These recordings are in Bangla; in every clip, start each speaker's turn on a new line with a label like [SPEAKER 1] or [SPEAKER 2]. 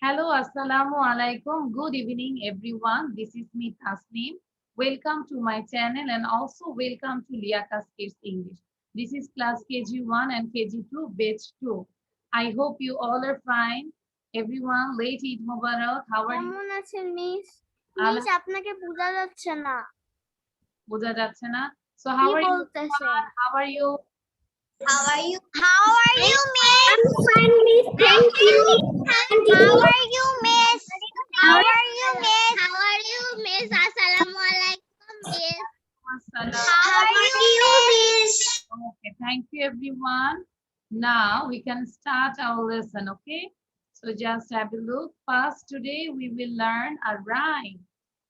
[SPEAKER 1] Hello, Assalamu alaikum. Good evening, everyone. This is me, Tasneem. Welcome to my channel and also welcome to Liakas Kids English. This is class KG1 and KG2, batch 2. I hope you all are fine. Everyone, late Eid Mubarak. How are you?
[SPEAKER 2] কেমন আছেন মিস?
[SPEAKER 1] আলা-
[SPEAKER 2] মিস আপনাকে বোঝা যাচ্ছে না।
[SPEAKER 1] বোঝা যাচ্ছে না? So
[SPEAKER 2] কি
[SPEAKER 1] how are you?
[SPEAKER 2] বলতেছেন?
[SPEAKER 1] How are you?
[SPEAKER 3] How are you? How are you, miss?
[SPEAKER 2] I'm fine, miss. Thank you.
[SPEAKER 3] How are you, miss? How are you, miss? How are you, miss? Assalamu alaikum, miss.
[SPEAKER 1] Assalam.
[SPEAKER 3] How are you, miss?
[SPEAKER 1] Okay, thank you everyone. Now we can start our lesson, okay? So just have a look. First, today we will learn a rhyme.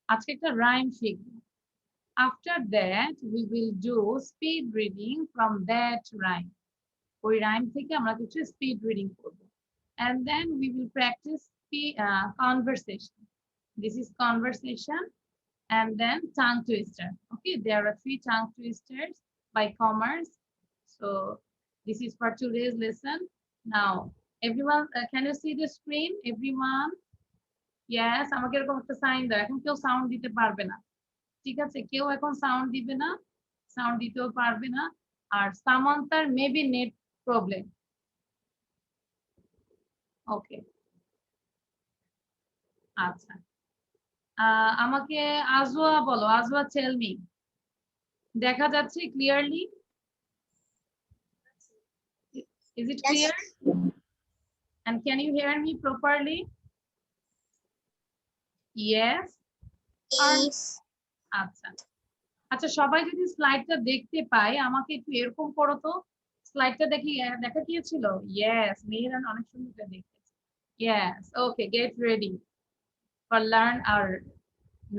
[SPEAKER 1] আজকে একটা rhyme শিখব। After that, we will do speed reading from that rhyme. ওই rhyme থেকে আমরা কিছু speed reading করব। And then we will practice conversation. This is conversation. And then tongue twister. Okay, there are 3 tongue twisters by Commerce. So this is for today's lesson. Now, everyone, can you see the screen? Everyone? Yes, আমাকে এরকম একটা সাইন দাও। এখন কেউ সাউন্ড দিতে পারবে না। ঠিক আছে, কেউ এখন সাউন্ড দিবে না, সাউন্ড দিতেও পারবে না। আর সামান্তার মেবি নেট প্রবলেম। ওকে, আচ্ছা। আমাকে আজওয়া বলো, আজওয়া টেল মি। দেখা যাচ্ছে clearly? Is it clear? And can you hear me properly? Yes?
[SPEAKER 3] Yes.
[SPEAKER 1] আচ্ছা আচ্ছা, সবাই যদি স্লাইডটা দেখতে পায় আমাকে একটু এরকম করো তো। স্লাইডটা দেখি দেখা গিয়েছিল? ইয়েস, মেহেরান অনেক সুন্দর করে দেখতেছে। Yes, okay, get ready for learn our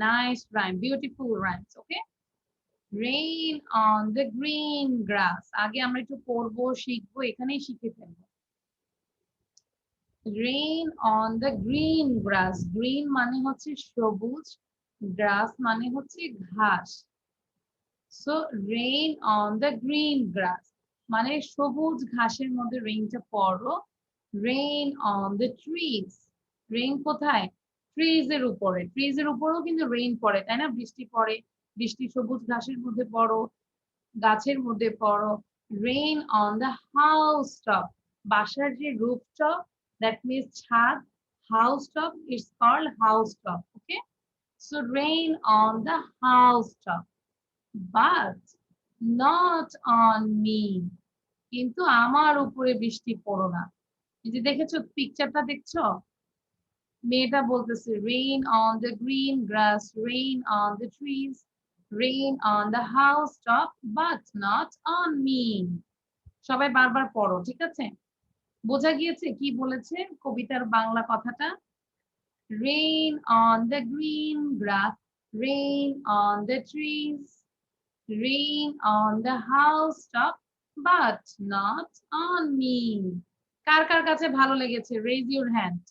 [SPEAKER 1] nice rhyme, beautiful rhymes, okay? Rain on the green grass. আগে আমরা একটু পড়বো, শিখবো, এখানেই শিখে ফেলবো। Rain on the green grass. Green মানে হচ্ছে সবুজ, grass মানে হচ্ছে ঘাস। So rain on the green grass মানে সবুজ ঘাসের মধ্যে রেইনটা পড়ো। Rain on the trees. Rain কোথায়? ট্রিজ এর উপরে। ট্রিজ এর উপরেও কিন্তু রেইন পড়ে, তাই না? বৃষ্টি পড়ে, বৃষ্টি সবুজ ঘাসের মধ্যে পড়ো, গাছের মধ্যে পড়ো। Rain on the housetop. বাসার যে rooftop, that means ছাদ, housetop is called housetop, okay? So rain on the housetop, but not on me. কিন্তু আমার উপরে বৃষ্টি পড়ো না। এই যে দেখেছো পিকচারটা, দেখছো? মেয়েটা বলতেছে rain on the green grass, rain on the trees, rain on the housetop, but not on me. সবাই বারবার পড়ো, ঠিক আছে? বোঝা গিয়েছে কি বলেছে কবিতার বাংলা কথাটা? Rain on the green grass, rain on the trees, rain on the housetop, but not on me. কার কার কাছে ভালো লেগেছে? Raise your hand.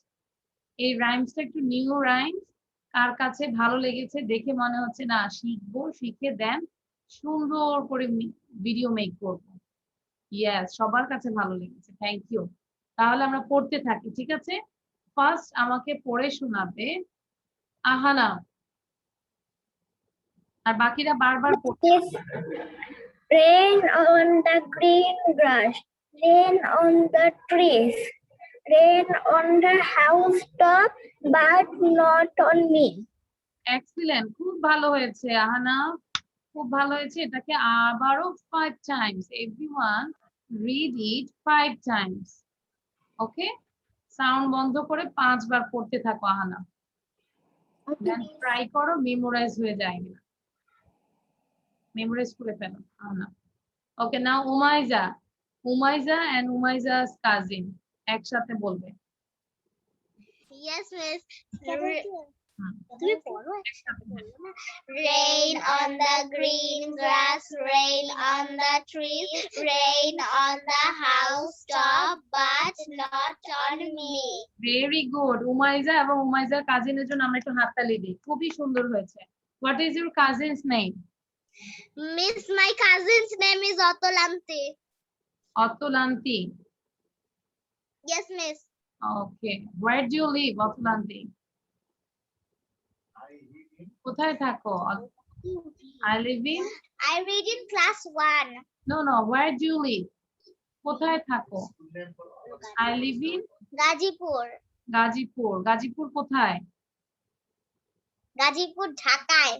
[SPEAKER 1] এই রাইমসটা একটু নিউ রাইমস। কার কাছে ভালো লেগেছে? দেখে মনে হচ্ছে না শিখবো, শিখে দেন সুন্দর করে ভিডিও মেক করবো। ইয়েস, সবার কাছে ভালো লেগেছে, থ্যাংক ইউ। তাহলে আমরা পড়তে থাকি, ঠিক আছে? ফার্স্ট আমাকে পড়ে শোনাবে আহানা, আর বাকিরা বারবার পড়তে।
[SPEAKER 2] Rain on the green grass, rain on the trees, rain on the housetop, but not on me.
[SPEAKER 1] Excellent, খুব ভালো হয়েছে আহানা, খুব ভালো হয়েছে। এটাকে আবারও 5 Times, everyone read it 5 Times, okay? Sound বন্ধ করে 5 বার পড়তে থাকো আহানা। দেন ট্রাই করো মেমোরাইজ হয়ে যায় কিনা, মেমোরাইজ করে ফেলো আহানা। ওকে, নাও উমাইজা, উমাইজা এন্ড উমাইজাস কাজিন একসাথে বলবে।
[SPEAKER 3] Yes, miss.
[SPEAKER 1] একসাথে।
[SPEAKER 3] Rain on the green grass, rain on the trees, rain on the housetop, but not on me.
[SPEAKER 1] Very good. Umaiza এবং উমাইজার কাজিনের জন্য আমরা একটু হাততালি দিই, খুবই সুন্দর হয়েছে। What is your cousins name?
[SPEAKER 3] Miss, my cousin's name is Otolanti.
[SPEAKER 1] অতলান্তি।
[SPEAKER 3] Yes, miss.
[SPEAKER 1] Okay. Where do you live, Otlanti? কোথায় থাকো? I live in?
[SPEAKER 3] I read in class 1.
[SPEAKER 1] No. Where do you live? কোথায় থাকো? I live in
[SPEAKER 3] Gazipur.
[SPEAKER 1] Gazipur. Gazipur কোথায়?
[SPEAKER 3] Gazipur, Dhakai.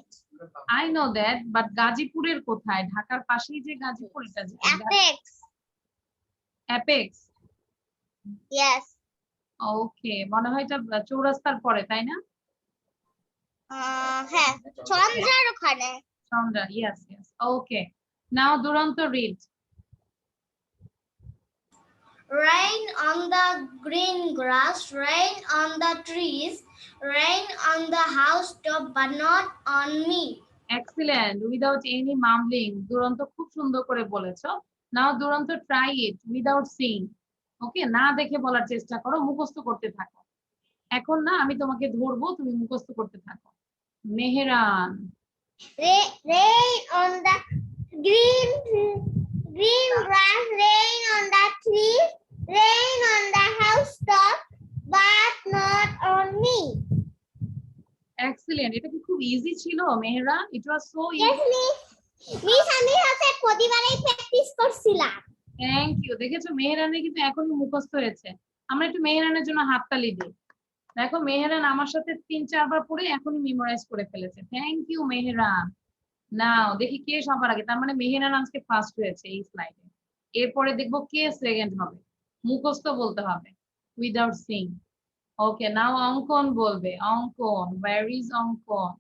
[SPEAKER 1] I know that, but গাজীপুরের কোথায়? ঢাকার পাশেই যে গাজীপুর, এটা যে
[SPEAKER 3] Apex.
[SPEAKER 1] অ্যাপেক্স।
[SPEAKER 3] Yes.
[SPEAKER 1] ওকে, মনে হয় এটা চৌরাস্তার পরে, তাই না?
[SPEAKER 3] হ্যাঁ, চন্দ্রার ওখানে।
[SPEAKER 1] Chandra, yes. Okay. Now Duranto, read.
[SPEAKER 3] Rain on the green grass, rain on the trees, rain on the housetop, but not on me.
[SPEAKER 1] Excellent. Without any mumbling. দুরন্ত খুব সুন্দর করে বলেছো। Now দুরন্ত try it without seeing. ওকে, না দেখে বলার চেষ্টা করো, মুখস্থ করতে থাকো। এখন না আমি তোমাকে ধরবো, তুমি মুখস্থ করতে থাকো। Mehran.
[SPEAKER 3] Rain on the green grass, rain on the trees, rain on the housetop, but not on me.
[SPEAKER 1] Excellent. এটা কি খুব ইজি ছিল Meheran? It was so
[SPEAKER 3] Yes,
[SPEAKER 1] easy.
[SPEAKER 3] miss. Miss আমি হচ্ছে প্রতিবারই প্র্যাকটিস করছিলাম।
[SPEAKER 1] Thank you. দেখেছো মেহেরানের কিন্তু এখনই মুখস্থ হয়েছে। আমরা একটু মেহেরানের জন্য হাততালি দিই। দেখো মেহেরান আমার সাথে 3-4 বার পড়ে এখনই মেমোরাইজ করে ফেলেছে। Thank you Mehran. নাও দেখি কে সবার আগে। তার মানে মেহেরান আজকে ফার্স্ট হয়েছে এই স্লাইডে। এরপরে দেখবো কে সেকেন্ড হবে। মুখস্থ বলতে হবে উইদাউট সিং। ওকে, নাও অঙ্কন বলবে। অঙ্কন, ওয়্যার ইজ অঙ্কন?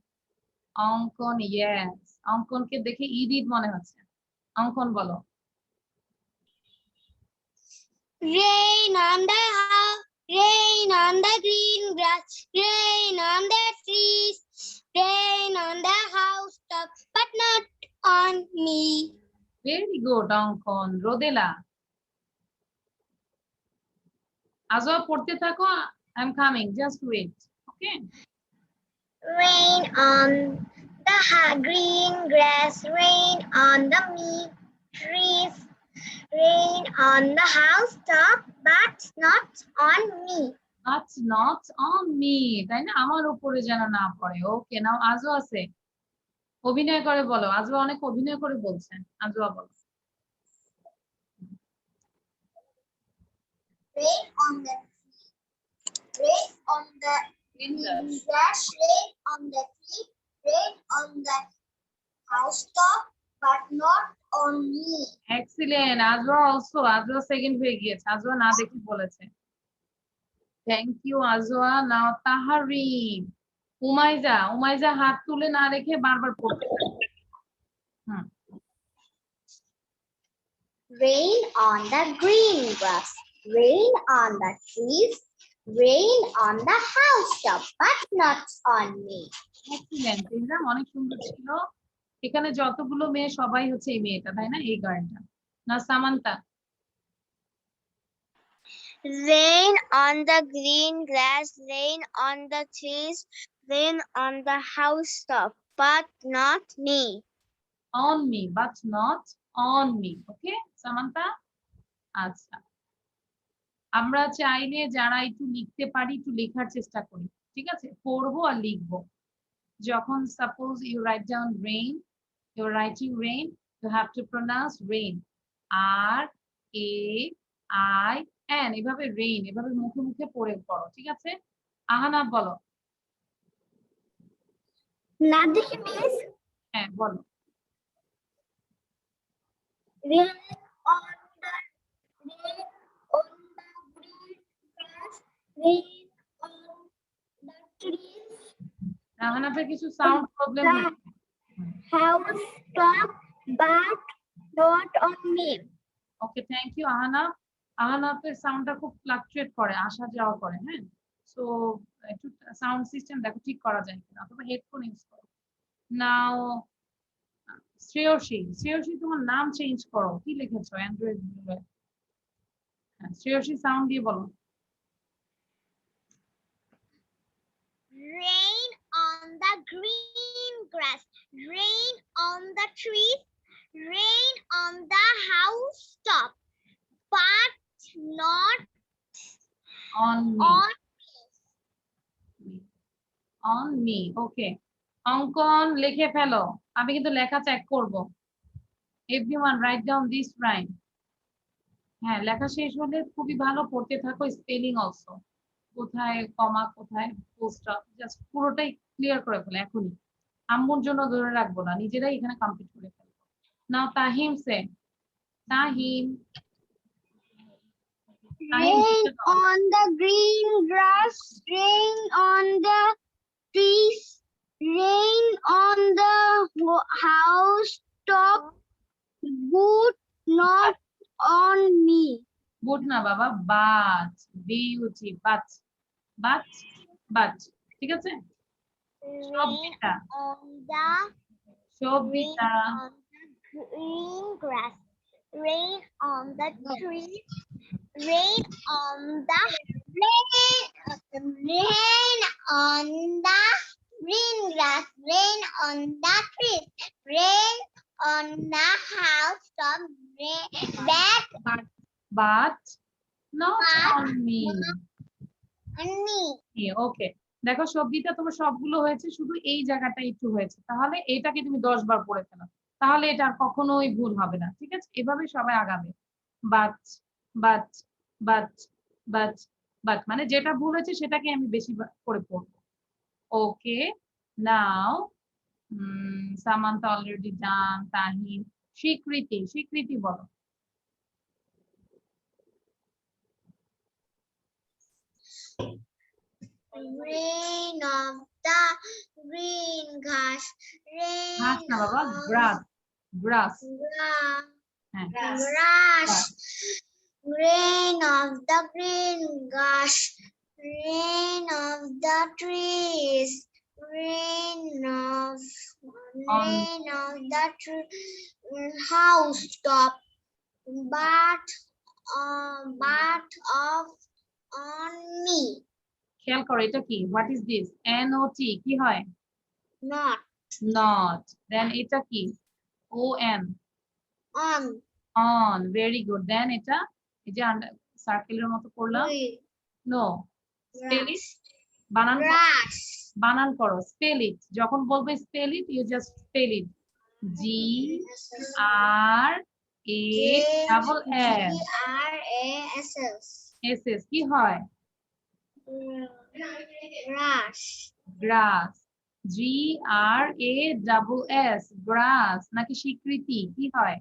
[SPEAKER 1] অঙ্কন, ইয়েস। অঙ্কনকে দেখে ইডিট মনে হচ্ছে। অঙ্কন বলো।
[SPEAKER 3] Rain on the house, rain on the green grass, rain on the trees, rain on the housetop, but not on me.
[SPEAKER 1] Very good Ankan. Rodela. আজও পড়তে থাকো। I am coming, just wait. Okay.
[SPEAKER 2] Rain on the green grass, rain on the trees, rain on the housetop, but not on me.
[SPEAKER 1] But not on me, তাই না? আমার উপরে যেন না পড়ে। ওকে, নাও আজও আছে। অভিনয় করে বলো। আজও অনেক অভিনয় করে বলছেন। আজও বলো।
[SPEAKER 3] Rain on the rain on the green grass, rain on the tree, rain on the housetop, but not on me.
[SPEAKER 1] Excellent. আজও অলসো। আজও সেকেন্ড হয়ে গিয়েছে। আজও না দেখে বলেছে। Thank you Ajwa. নাও তাহারিম। উমাইজা হাত তুলে না রেখে বারবার পড়তে থাকবে।
[SPEAKER 3] Rain on the green grass, rain on the trees, rain on the housetop, but not on me.
[SPEAKER 1] Excellent. Exam অনেক সুন্দর ছিল। এখানে যতগুলো মেয়ে সবাই হচ্ছে এই মেয়েটা, তাই না? এই গার্লটা। না Samanta.
[SPEAKER 3] Rain on the green grass, rain on the trees, rain on the housetop, but not me.
[SPEAKER 1] On me, but not on me. ওকে সামান্তা? আচ্ছা, আমরা চাইলে যারা একটু লিখতে পারি একটু লেখার চেষ্টা করি। ঠিক আছে, পড়বো আর লিখবো। যখন suppose you write down rain, you are writing rain, you have to pronounce rain, R A I N, এভাবে রেইন, এভাবে মুখে মুখে পড়ে পড়ো। ঠিক আছে, আহানা বলো।
[SPEAKER 2] না দেখে মিস।
[SPEAKER 1] হ্যাঁ বলো।
[SPEAKER 2] Rain on the green grass, rain on the trees,
[SPEAKER 1] আহানাফের কিছু সাউন্ড প্রবলেম হচ্ছে।
[SPEAKER 2] housetop, but not on me.
[SPEAKER 1] Okay, thank you Ahana. আহানাফের সাউন্ডটা খুব ফ্লাকচুয়েট করে, আসা যাওয়া করে। হ্যাঁ, সো একটু সাউন্ড সিস্টেম দেখো ঠিক করা যায় কিনা, অথবা হেডফোন ইউজ করো। নাও শ্রেয়সী তোমার নাম চেঞ্জ করো। কি লিখেছো অ্যান্ড্রয়েড? হ্যাঁ, শ্রেয়সী সাউন্ড দিয়ে বলো।
[SPEAKER 3] Rain on the green grass, rain on the trees, rain on the housetop, but not
[SPEAKER 1] on me,
[SPEAKER 3] on
[SPEAKER 1] on me. Okay. অঙ্কন লিখে ফেলো, আমি কিন্তু লেখা চেক করব। Everyone write down this rhyme. হ্যাঁ, লেখা শেষ হলে খুবই ভালো, পড়তে থাকো, স্পেলিং অলসো, কোথায় কমা কোথায় ফুল স্টপ, জাস্ট পুরোটাই ক্লিয়ার করে ফেলো এখনই। আম্মুর জন্য ধরে রাখবো না, নিজেরাই এখানে কমপ্লিট করে ফেলবো। নাও তাহিম সে, Tahim,
[SPEAKER 3] rain on the green grass, rain on the trees, rain on the house top, but not on me.
[SPEAKER 1] Boot না বাবা, but, beauty, but, but, but, ঠিক আছে।
[SPEAKER 3] Rain
[SPEAKER 1] Sabita,
[SPEAKER 3] on the
[SPEAKER 1] Sabita,
[SPEAKER 3] green grass, rain on the trees, rain on the rain on the green grass, rain on the trees, rain on the house top, back
[SPEAKER 1] but not
[SPEAKER 3] But
[SPEAKER 1] on me.
[SPEAKER 3] on me.
[SPEAKER 1] ওকে, দেখো সবিতা তোমার সবগুলো হয়েছে, শুধু এই জায়গাটা একটু হয়েছে, তাহলে এটাকে তুমি 10 বার পড়ে ফেলো, তাহলে এটা আর কখনোই ভুল হবে না, ঠিক আছে। এভাবে সবাই আগাবে। But, but, but, but, but, মানে যেটা ভুল হয়েছে সেটাকে আমি বেশি করে পড়বো। ওকে, নাও সামান্তা অলরেডি ডান, তাহিম, স্বীকৃতি, স্বীকৃতি বলো।
[SPEAKER 3] Rain of the green grass,
[SPEAKER 1] ঘাস
[SPEAKER 3] rain
[SPEAKER 1] না বাবা,
[SPEAKER 3] of
[SPEAKER 1] গ্রাস, গ্রাস,
[SPEAKER 3] gra-
[SPEAKER 1] হ্যাঁ,
[SPEAKER 3] grass, rain of the green grass, rain of the trees, rain of the house top, but of on me,
[SPEAKER 1] খেয়াল করো এটা কি, হোয়াট ইজ দিস, NOT কি হয়,
[SPEAKER 3] not
[SPEAKER 1] নট, দেন এটা কি, ON,
[SPEAKER 3] on
[SPEAKER 1] on, very good, then এটা এই যে সার্কেলের মতো করলাম,
[SPEAKER 3] me.
[SPEAKER 1] নো, স্পেল ইট, বানান করো,
[SPEAKER 3] Grass.
[SPEAKER 1] বানান করো, স্পেল ইট, যখন বলবে spell it you just spell it, GRASS,
[SPEAKER 3] GRASS.
[SPEAKER 1] SS কি হয়,
[SPEAKER 3] Grass.
[SPEAKER 1] গ্রাস, GRASS, গ্রাস, নাকি স্বীকৃতি কি হয়,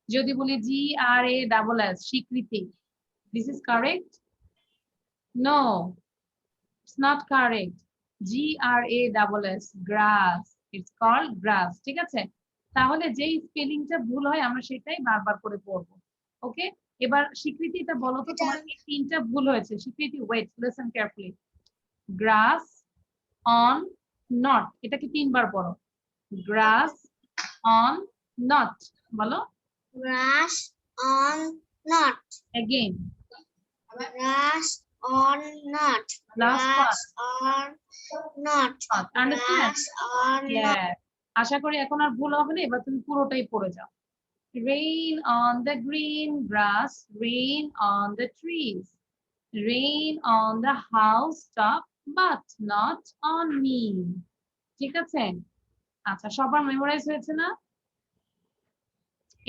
[SPEAKER 1] যদি বলি GRASS, স্বীকৃতি, this is correct, no, it's not correct, GRASS, grass, it's called grass, ঠিক আছে। তাহলে যেই স্পেলিংটা ভুল হয় আমরা সেটাই বারবার করে পড়বো। ওকে, এবার স্বীকৃতিটা বলো তো, তোমার এই তিনটা ভুল হয়েছে। Swikriti, wait, listen carefully, grass, on, not, এটাকে 3 বার পড়ো, গ্রাস, অন, নট, বলো
[SPEAKER 3] Grass on not.
[SPEAKER 1] again,
[SPEAKER 3] Grass on not.
[SPEAKER 1] Last
[SPEAKER 3] Grass on not.
[SPEAKER 1] understand,
[SPEAKER 3] Grass on not.
[SPEAKER 1] yes, আশা করি এখন আর ভুল হবে না, এবার তুমি পুরোটাই পড়ে যাও। Rain on the green grass, rain on the trees, rain on the housetop, but not on me, ঠিক আছে। আচ্ছা, সবার মেমোরাইজ হয়েছে না?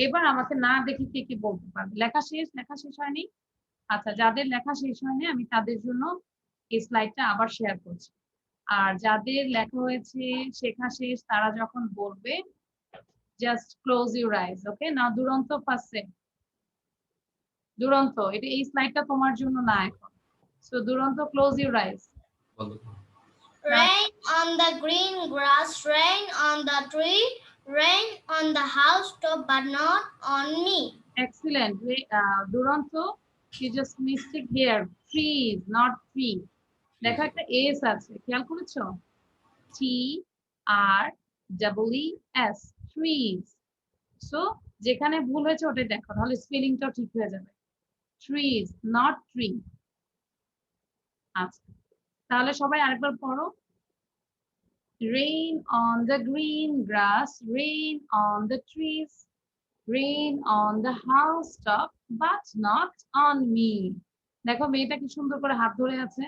[SPEAKER 1] এবার আমাকে না দেখে কে কি বলতে পারবে, লেখা শেষ, লেখা শেষ হয়নি? আচ্ছা, যাদের লেখা শেষ হয়নি আমি তাদের জন্য এই স্লাইডটা আবার শেয়ার করছি, আর যাদের লেখা হয়েছে, শেখা শেষ, তারা যখন বলবে জাস্ট ক্লোজ ইউর আইজ। ওকে, না দুরন্ত ফার্স্টে, দুরন্ত, এটা এই স্লাইডটা তোমার জন্য না এখন, সো দুরন্ত close your eyes.
[SPEAKER 3] Rain on the green grass, rain on the tree, rain on the housetop, but not on me.
[SPEAKER 1] Excellent. দুরন্ত, you just mistake here, trees, not tree, দেখো একটা এস আছে, খেয়াল করেছো, TREES, trees, সো যেখানে ভুল হয়েছে ওটাই দেখো, তাহলে স্পেলিংটাও ঠিক হয়ে যাবে, trees, not tree। আচ্ছা, তাহলে সবাই আরেকবার পড়ো, rain on the green grass, rain on the trees, rain on the housetop, but not on me। দেখো মেয়েটা কি সুন্দর করে হাত ধরে আছে,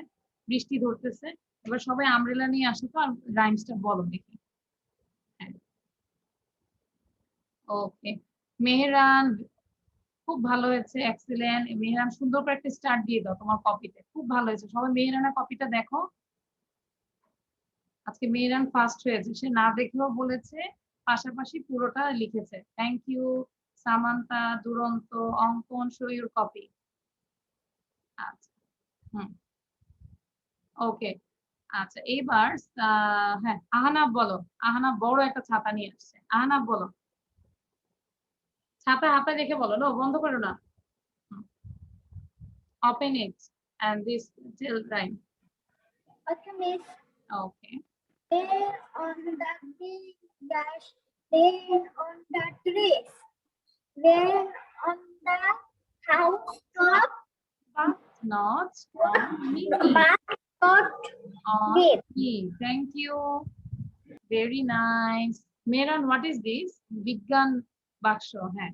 [SPEAKER 1] বৃষ্টি ধরতেছে। এবার সবাই আমব্রেলা নিয়ে আসো তো, আর রাইমসটা বলো দেখি। হ্যাঁ, ওকে। মেহরান খুব ভালো হয়েছে, এক্সিলেন্ট। মেহরান সুন্দর করে একটা স্টার দিয়ে দাও তোমার কপিতে, খুব ভালো হয়েছে। সবাই মেহরানের কপিটা দেখো। আজকে মেহরান ফার্স্ট হয়েছে, সে না দেখেও বলেছে, পাশাপাশি পুরোটা লিখেছে। থ্যাংক ইউ সামান্তা, দুরন্ত, অঙ্কন, শো ইউর কপি। আচ্ছা, হুম, ওকে। আচ্ছা এবার হ্যাঁ, আহনাব বলো। আহনাব বড় একটা ছাতা নিয়ে আসছে, আহনাব বলো। ছাতা হাতে রেখে বলো, নো বন্ধ করো না। Open it and this till time.
[SPEAKER 2] Okay, Miss.
[SPEAKER 1] Okay.
[SPEAKER 2] Rain on the green grass, rain on the trees, rain on the housetop,
[SPEAKER 1] But not on me.
[SPEAKER 2] but not
[SPEAKER 1] On
[SPEAKER 2] me.
[SPEAKER 1] me. Thank you. Very nice. Meron, what is this? Biggan বাক্স, হ্যাঁ।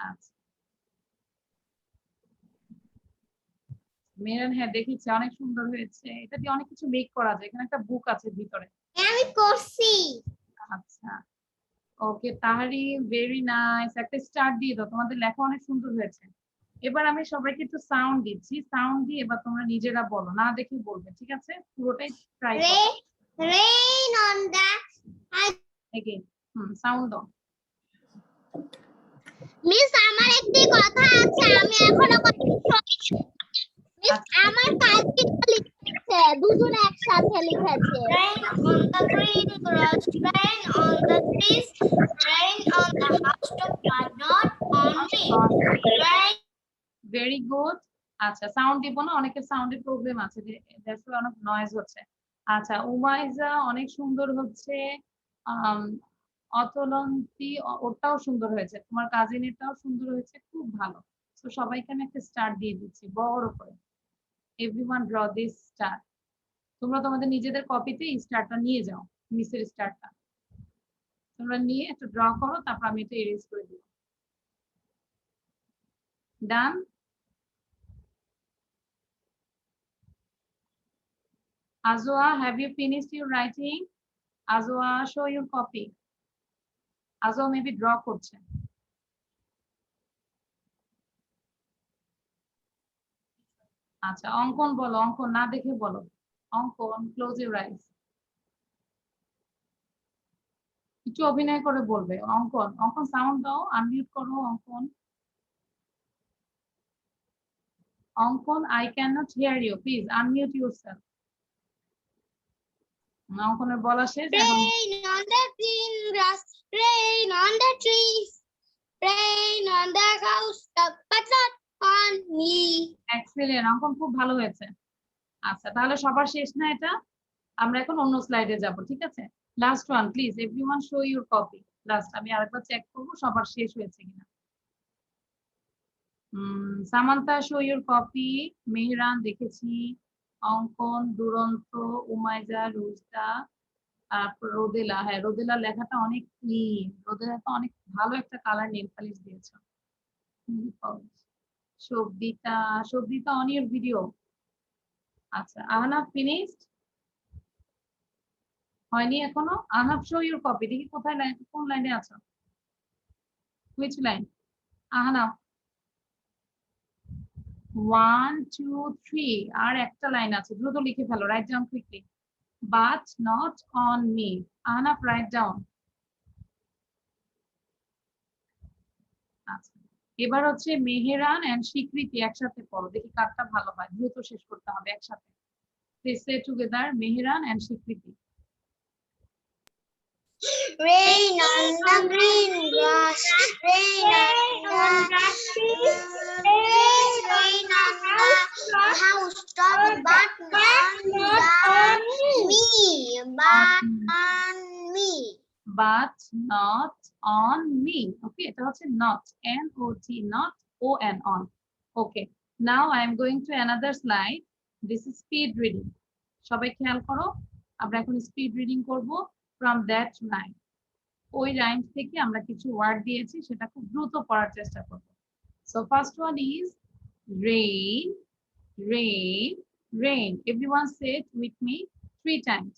[SPEAKER 1] আচ্ছা মেরন, হ্যাঁ দেখেছি, অনেক সুন্দর হয়েছে। এটা দিয়ে অনেক কিছু মেক করা যায়, এখানে একটা বুক আছে ভিতরে।
[SPEAKER 3] আমি করছি।
[SPEAKER 1] আচ্ছা ওকে তাহারি, ভেরি নাইস। একটা স্টার দিয়ে দাও, তোমাদের লেখা অনেক সুন্দর হয়েছে। এবার আমি সবাইকে একটু সাউন্ড দিচ্ছি, সাউন্ড দিয়ে এবার তোমরা নিজেরা বলো, না দেখে বলবে, ঠিক আছে? পুরোটাই ট্রাই করো।
[SPEAKER 3] Rain on the
[SPEAKER 1] again sound দাও।
[SPEAKER 3] মিস আমার একটি কথা আছে, আমি এখনো মিস আমার কালকে লিখেছে, দুজন একসাথে লিখেছে। Rain on the green grass, rain on the trees, rain on the housetop, but not on me. Rain.
[SPEAKER 1] Very good. আচ্ছা সাউন্ড দিব না, অনেকের সাউন্ডের প্রবলেম আছে, যে দ্যাটস ওয়াই অনেক নয়েজ হচ্ছে। আচ্ছা উমাইজা অনেক সুন্দর হচ্ছে। অতলন্তি ওটাও সুন্দর হয়েছে, তোমার কাজিনেরটাও সুন্দর হয়েছে, খুব ভালো। তো সবাইকে আমি একটা স্টার দিয়ে দিচ্ছি বড় করে। Everyone draw this star. তোমরা তোমাদের নিজেদের কপিতে এই স্টারটা নিয়ে যাও, মিসের স্টারটা তোমরা নিয়ে একটা ড্র করো, তারপর আমি এটা এরেজ করে দিব। ডান। Azwa, have you finished your writing? Azwa, show your copy. Azwa maybe draw করছে। আচ্ছা অঙ্কন বলো, অঙ্কন না দেখে বলো। অঙ্কন ক্লোজ ইউর আইস। কিছু অভিনয় করে বলবে। অঙ্কন, অঙ্কন সাউন্ড দাও, আনমিউট করো অঙ্কন। অঙ্কন I cannot hear you, please unmute yourself. অঙ্কনের বলা শেষ এখন।
[SPEAKER 3] Rain on the green grass, rain on the trees, rain on the housetop, but not on me.
[SPEAKER 1] Excellent, অঙ্কন খুব ভালো হয়েছে। আচ্ছা তাহলে সবার শেষ না এটা, আমরা এখন অন্য স্লাইডে যাব, ঠিক আছে? Last one please, everyone show your copy. Last আমি আরেকবার চেক করবো সবার শেষ হয়েছে কিনা। Samanta show your copy. Mehran দেখেছি, অঙ্কন, দুরন্ত, উমাইজা, রুজদা, তারপর রোদেলা। হ্যাঁ রোদেলা লেখাটা অনেক ক্লিন, রোদেলা তো অনেক ভালো একটা কালার নেল পালিশ দিয়েছে। সবদিতা, সবদিতা অন ইউর ভিডিও। আচ্ছা আহনাফ ফিনিশড হয়নি এখনো? আহনাফ শো ইউর কপি, দেখি কোথায় লাইন, কোন লাইনে আছো? Which line? আহনাফ 1 2 3 আর একটা লাইন আছে, দ্রুত লিখে ফেলো, write down quickly. But not on me. Ahnaf write down. আচ্ছা এবার হচ্ছে মেহেরান এন্ড স্বীকৃতি একসাথে পড়ো, দেখি কারটা ভালো হয়, দ্রুত শেষ করতে হবে একসাথে। Please say together, Meheran and Swikriti.
[SPEAKER 3] Rain on the green grass, rain on the trees, rain on the housetop, but not on me, but on me.
[SPEAKER 1] But not on me. Okay, এটা হচ্ছে not, N-O-T, not O-N, on. Okay, now I am going to another slide. This is speed reading. সবাই খেয়াল করো, আমরা এখন স্পিড রিডিং করব from that line. ওই লাইন থেকে আমরা কিছু ওয়ার্ড দিয়েছি, সেটা খুব দ্রুত পড়ার চেষ্টা করব। So first one is rain, rain, rain. Everyone say it with me 3 times.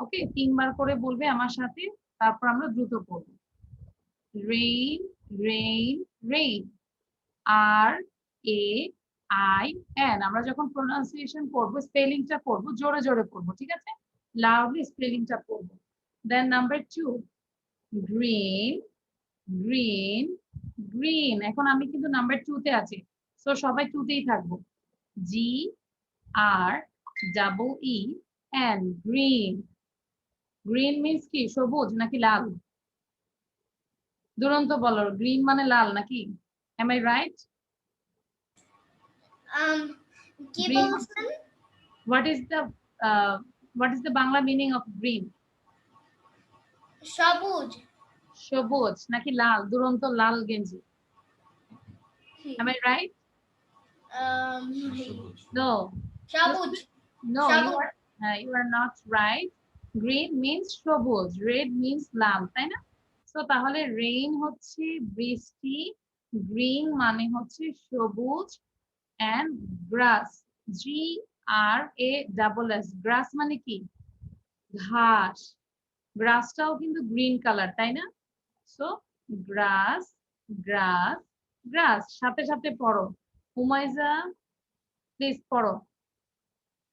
[SPEAKER 1] Okay, 3 বার করে বলবে আমার সাথে, তারপর আমরা দ্রুত পড়ব। Rain, rain, rain. R A I N. আমরা যখন প্রোনাউন্সিয়েশন করব, স্পেলিংটা করব, জোরে জোরে করব, ঠিক আছে? লাউডলি স্পেলিংটা করব। Then number 2, green, green, green. এখন আমি কিন্তু নাম্বার 2 তে আছি, সো সবাই 2 তেই থাকবো। G R double E N, green. Green means কি? সবুজ নাকি লাল? দুরন্ত বলো, গ্রিন মানে লাল নাকি? Am I right?
[SPEAKER 3] কি
[SPEAKER 1] Green.
[SPEAKER 3] বলছেন?
[SPEAKER 1] What is the Bangla meaning of green?
[SPEAKER 3] সবুজ।
[SPEAKER 1] সবুজ নাকি লাল? দুরন্ত লাল গেঞ্জি। Am I right? No.
[SPEAKER 3] সবুজ।
[SPEAKER 1] No,
[SPEAKER 3] সবুজ।
[SPEAKER 1] you are not right. Green means সবুজ, red means লাল, তাই না? সো তাহলে রেইন হচ্ছে বৃষ্টি, গ্রিন মানে হচ্ছে সবুজ, and grass, GRASS, গ্রাস মানে কি? ঘাস। গ্রাসটাও কিন্তু গ্রিন কালার, তাই না? সো গ্রাস, গ্রাস, গ্রাস। সাথে সাথে পড়ো। হুমায়জা প্লিজ পড়ো।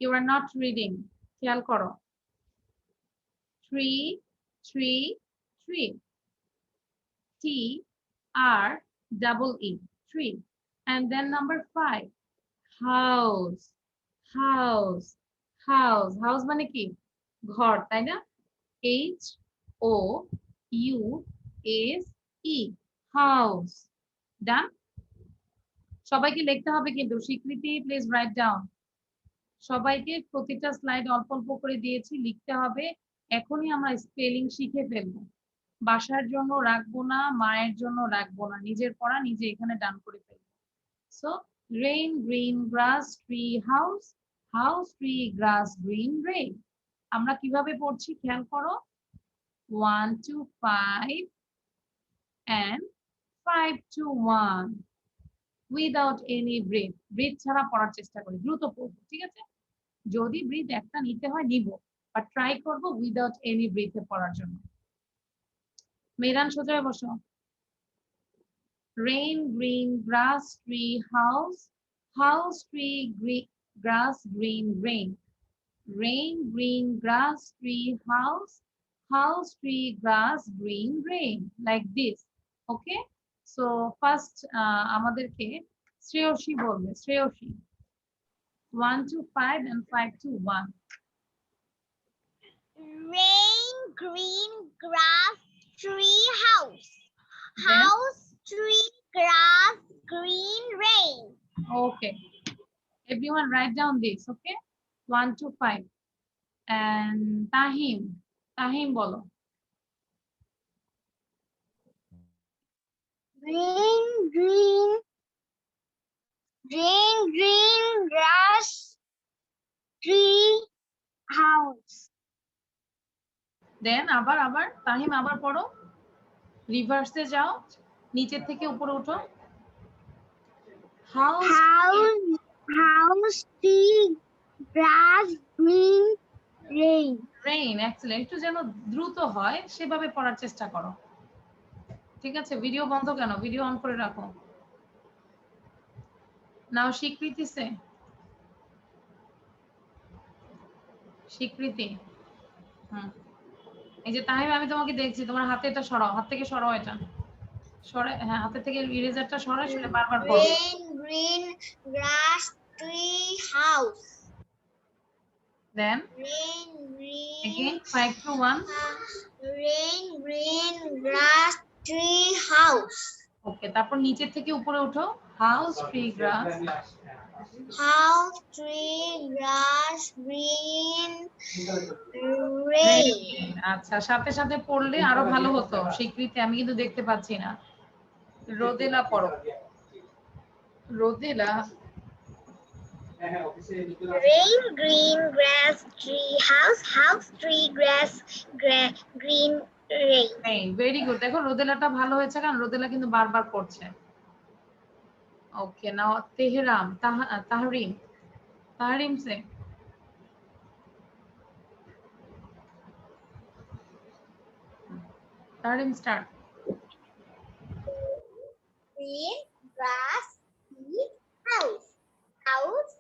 [SPEAKER 1] You are not reading. খেয়াল করো। Tree, tree, tree. TREE, tree. And then number 5, house, house, house. House মানে কি? ঘর, তাই না? HOUSE, house. Done? সবাইকে লিখতে হবে কিন্তু। স্বীকৃতি প্লিজ রাইট ডাউন। সবাইকে প্রতিটা স্লাইড অল্প অল্প করে দিয়েছি, লিখতে হবে। এখনই আমরা স্পেলিং শিখে ফেলবো। বাসার জন্য রাখবো না, মায়ের জন্য রাখবো না, নিজের পড়া নিজে এখানে ডান করে ফেলবো। So rain, green, grass, tree, house, house, tree, grass, green, rain. আমরা কিভাবে পড়ছি খেয়াল করো। 1 to 5 and 5 to 1 without any breath. Breath ছাড়া পড়ার চেষ্টা করি, দ্রুত পড়বো, ঠিক আছে? যদি ব্রেথ একটা নিতে হয় নিব, বাট ট্রাই করবো উইদাউট এনি ব্রেথে পড়ার জন্য। মেরান সোজা হয়ে বসো। Rain, green, grass, tree, house, house, tree, green, grass, green, rain. Rain, green, grass, tree, house, house, tree, grass, green, rain. Like this. Okay? So first আমাদেরকে শ্রেয়সী বলবে। Shreyasi 1 to 5 and 5 to 1.
[SPEAKER 3] Rain, green, grass, tree, house.
[SPEAKER 1] Then?
[SPEAKER 3] House, tree, grass, green, rain.
[SPEAKER 1] Okay. Everyone write down this, okay? 1 to 5. And Tahim. Tahim bolo.
[SPEAKER 3] Rain, green, grass, tree, house.
[SPEAKER 1] Then আবার তাহিম আবার পড়ো। রিভার্সে যাও, নিচের থেকে উপরে উঠো। House,
[SPEAKER 3] tree, grass, green, rain.
[SPEAKER 1] rain. Excellent. একটু যেন দ্রুত হয় সেভাবে পড়ার চেষ্টা করো, ঠিক আছে? ভিডিও বন্ধ কেন? ভিডিও অন করে রাখো। নাও স্বীকৃতি সে। স্বীকৃতি। এই যে তাহিম, আমি তোমাকে দেখছি, তোমার হাতে এটা সরাও, হাত থেকে সরাও, এটা সরে, হ্যাঁ হাতে থেকে ইরেজারটা সরাই, শুনে বারবার পড়ো।
[SPEAKER 3] Rain, green, grass, tree, house.
[SPEAKER 1] Then
[SPEAKER 3] Rain, green,
[SPEAKER 1] again 5 to 1.
[SPEAKER 3] Rain, green, grass, tree, house.
[SPEAKER 1] ওকে, তারপর নিচের থেকে উপরে উঠো। হাউস, ট্রি, গ্রাস।
[SPEAKER 3] House, tree, grass, green, rain.
[SPEAKER 1] আচ্ছা, সাথে সাথে পড়লে আরো ভালো হতো। স্বীকৃতি আমি কিন্তু দেখতে পাচ্ছি না। রোদেলা পড়ো। রোদেলা।
[SPEAKER 3] Rain, green, grass, tree, house, house, tree, grass, green, rain.
[SPEAKER 1] Very good. দেখো রোদেলাটা ভালো হয়েছে, কারণ রোদেলা কিন্তু বারবার পড়ছে। Okay, now Tehram, Tahrim. Tahrim say. Tahrim start.
[SPEAKER 3] Green grass, green house. House,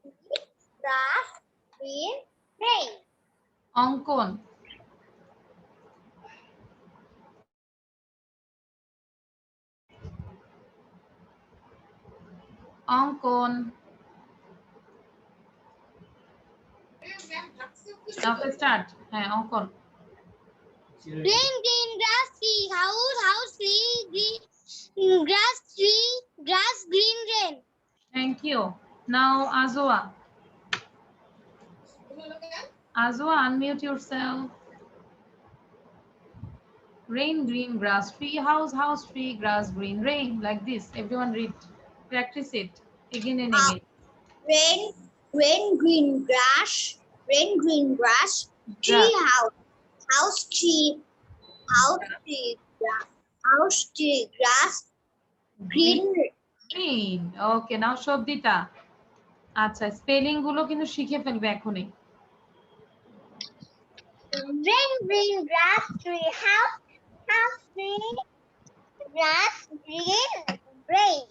[SPEAKER 3] green grass, green rain.
[SPEAKER 1] Onkon. Onkon. Okay, start. হ্যাঁ, অঙ্কন।
[SPEAKER 3] Green, green grass, tree. House, tree, green grass, tree, grass, green rain.
[SPEAKER 1] Thank you. Now, Azwa. Azwa, unmute yourself. Rain, green grass, tree, house, tree, grass, green, rain. Like this. Everyone read. Practice it again and again.
[SPEAKER 3] Rain, green grass, tree,
[SPEAKER 1] Grass.
[SPEAKER 3] house, tree, grass, green.
[SPEAKER 1] Green. Okay, now শব্দিতা। আচ্ছা, স্পেলিং গুলো কিন্তু শিখে ফেলবে এখনই।
[SPEAKER 3] Rain, green grass, tree, house, tree, grass, green, rain.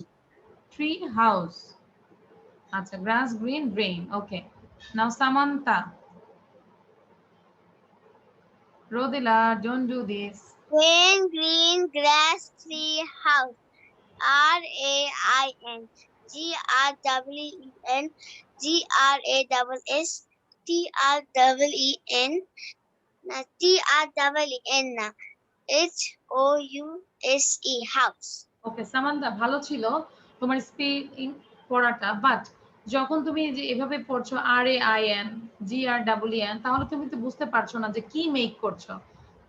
[SPEAKER 1] Tree, house. আচ্ছা, grass, green, rain. Okay. Now, Samantha. Rodila, don't do this.
[SPEAKER 3] Rain, green grass, tree, house. RAIN, GREEN, GRASS, TREEN, HOUSE, house.
[SPEAKER 1] Okay, Samantha, ভালো ছিল তোমার স্পেলিং পড়াটা, বাট যখন তুমি যে এভাবে পড়ছো RAIN, GREEN, তাহলে তুমি তো বুঝতে পারছো না যে কি মেক করছো।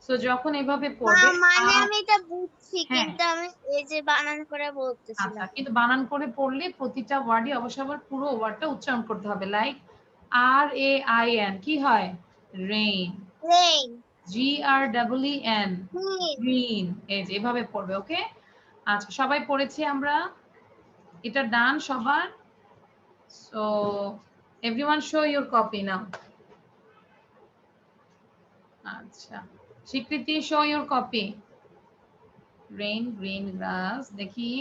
[SPEAKER 1] সো যখন এভাবে পড়বে,
[SPEAKER 3] মানে আমি এটা বুঝছি,
[SPEAKER 1] হ্যাঁ।
[SPEAKER 3] কিন্তু আমি এই যে বানান করে বলতেছি
[SPEAKER 1] আচ্ছা,
[SPEAKER 3] না।
[SPEAKER 1] কিন্তু বানান করে পড়লে প্রতিটা ওয়ার্ডই অবশ্যই আবার পুরো ওয়ার্ডটা উচ্চারণ করতে হবে। লাইক RAIN কি হয়? Rain.
[SPEAKER 3] Rain,
[SPEAKER 1] GREEN
[SPEAKER 3] green.
[SPEAKER 1] Green. এই যে এভাবে পড়বে। ওকে, আচ্ছা, সবাই পড়েছি আমরা, এটা ডান সবার। So everyone show your copy now. আচ্ছা, Swikriti, show your copy. Rain, green grass, দেখি।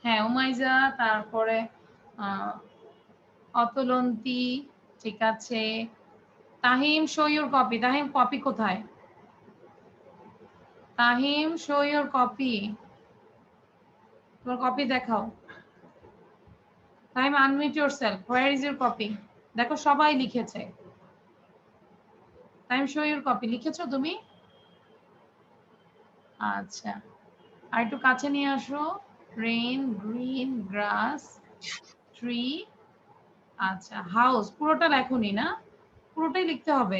[SPEAKER 1] হ্যাঁ, উমাইজা, তারপরে অতলন্তী, ঠিক আছে। Tahim, show your copy. Tahim, copy কোথায়? Tahim, show your copy. তোমার কপি দেখাও। Tahim, unmute yourself. Where is your copy? দেখো সবাই লিখেছে। Tahim, show your copy. লিখেছো তুমি? আচ্ছা, আর একটু কাছে নিয়ে আসো। রেইন, গ্রিন গ্রাস, ট্রি, আচ্ছা, হাউস। পুরোটা লেখোনি না? পুরোটাই লিখতে হবে।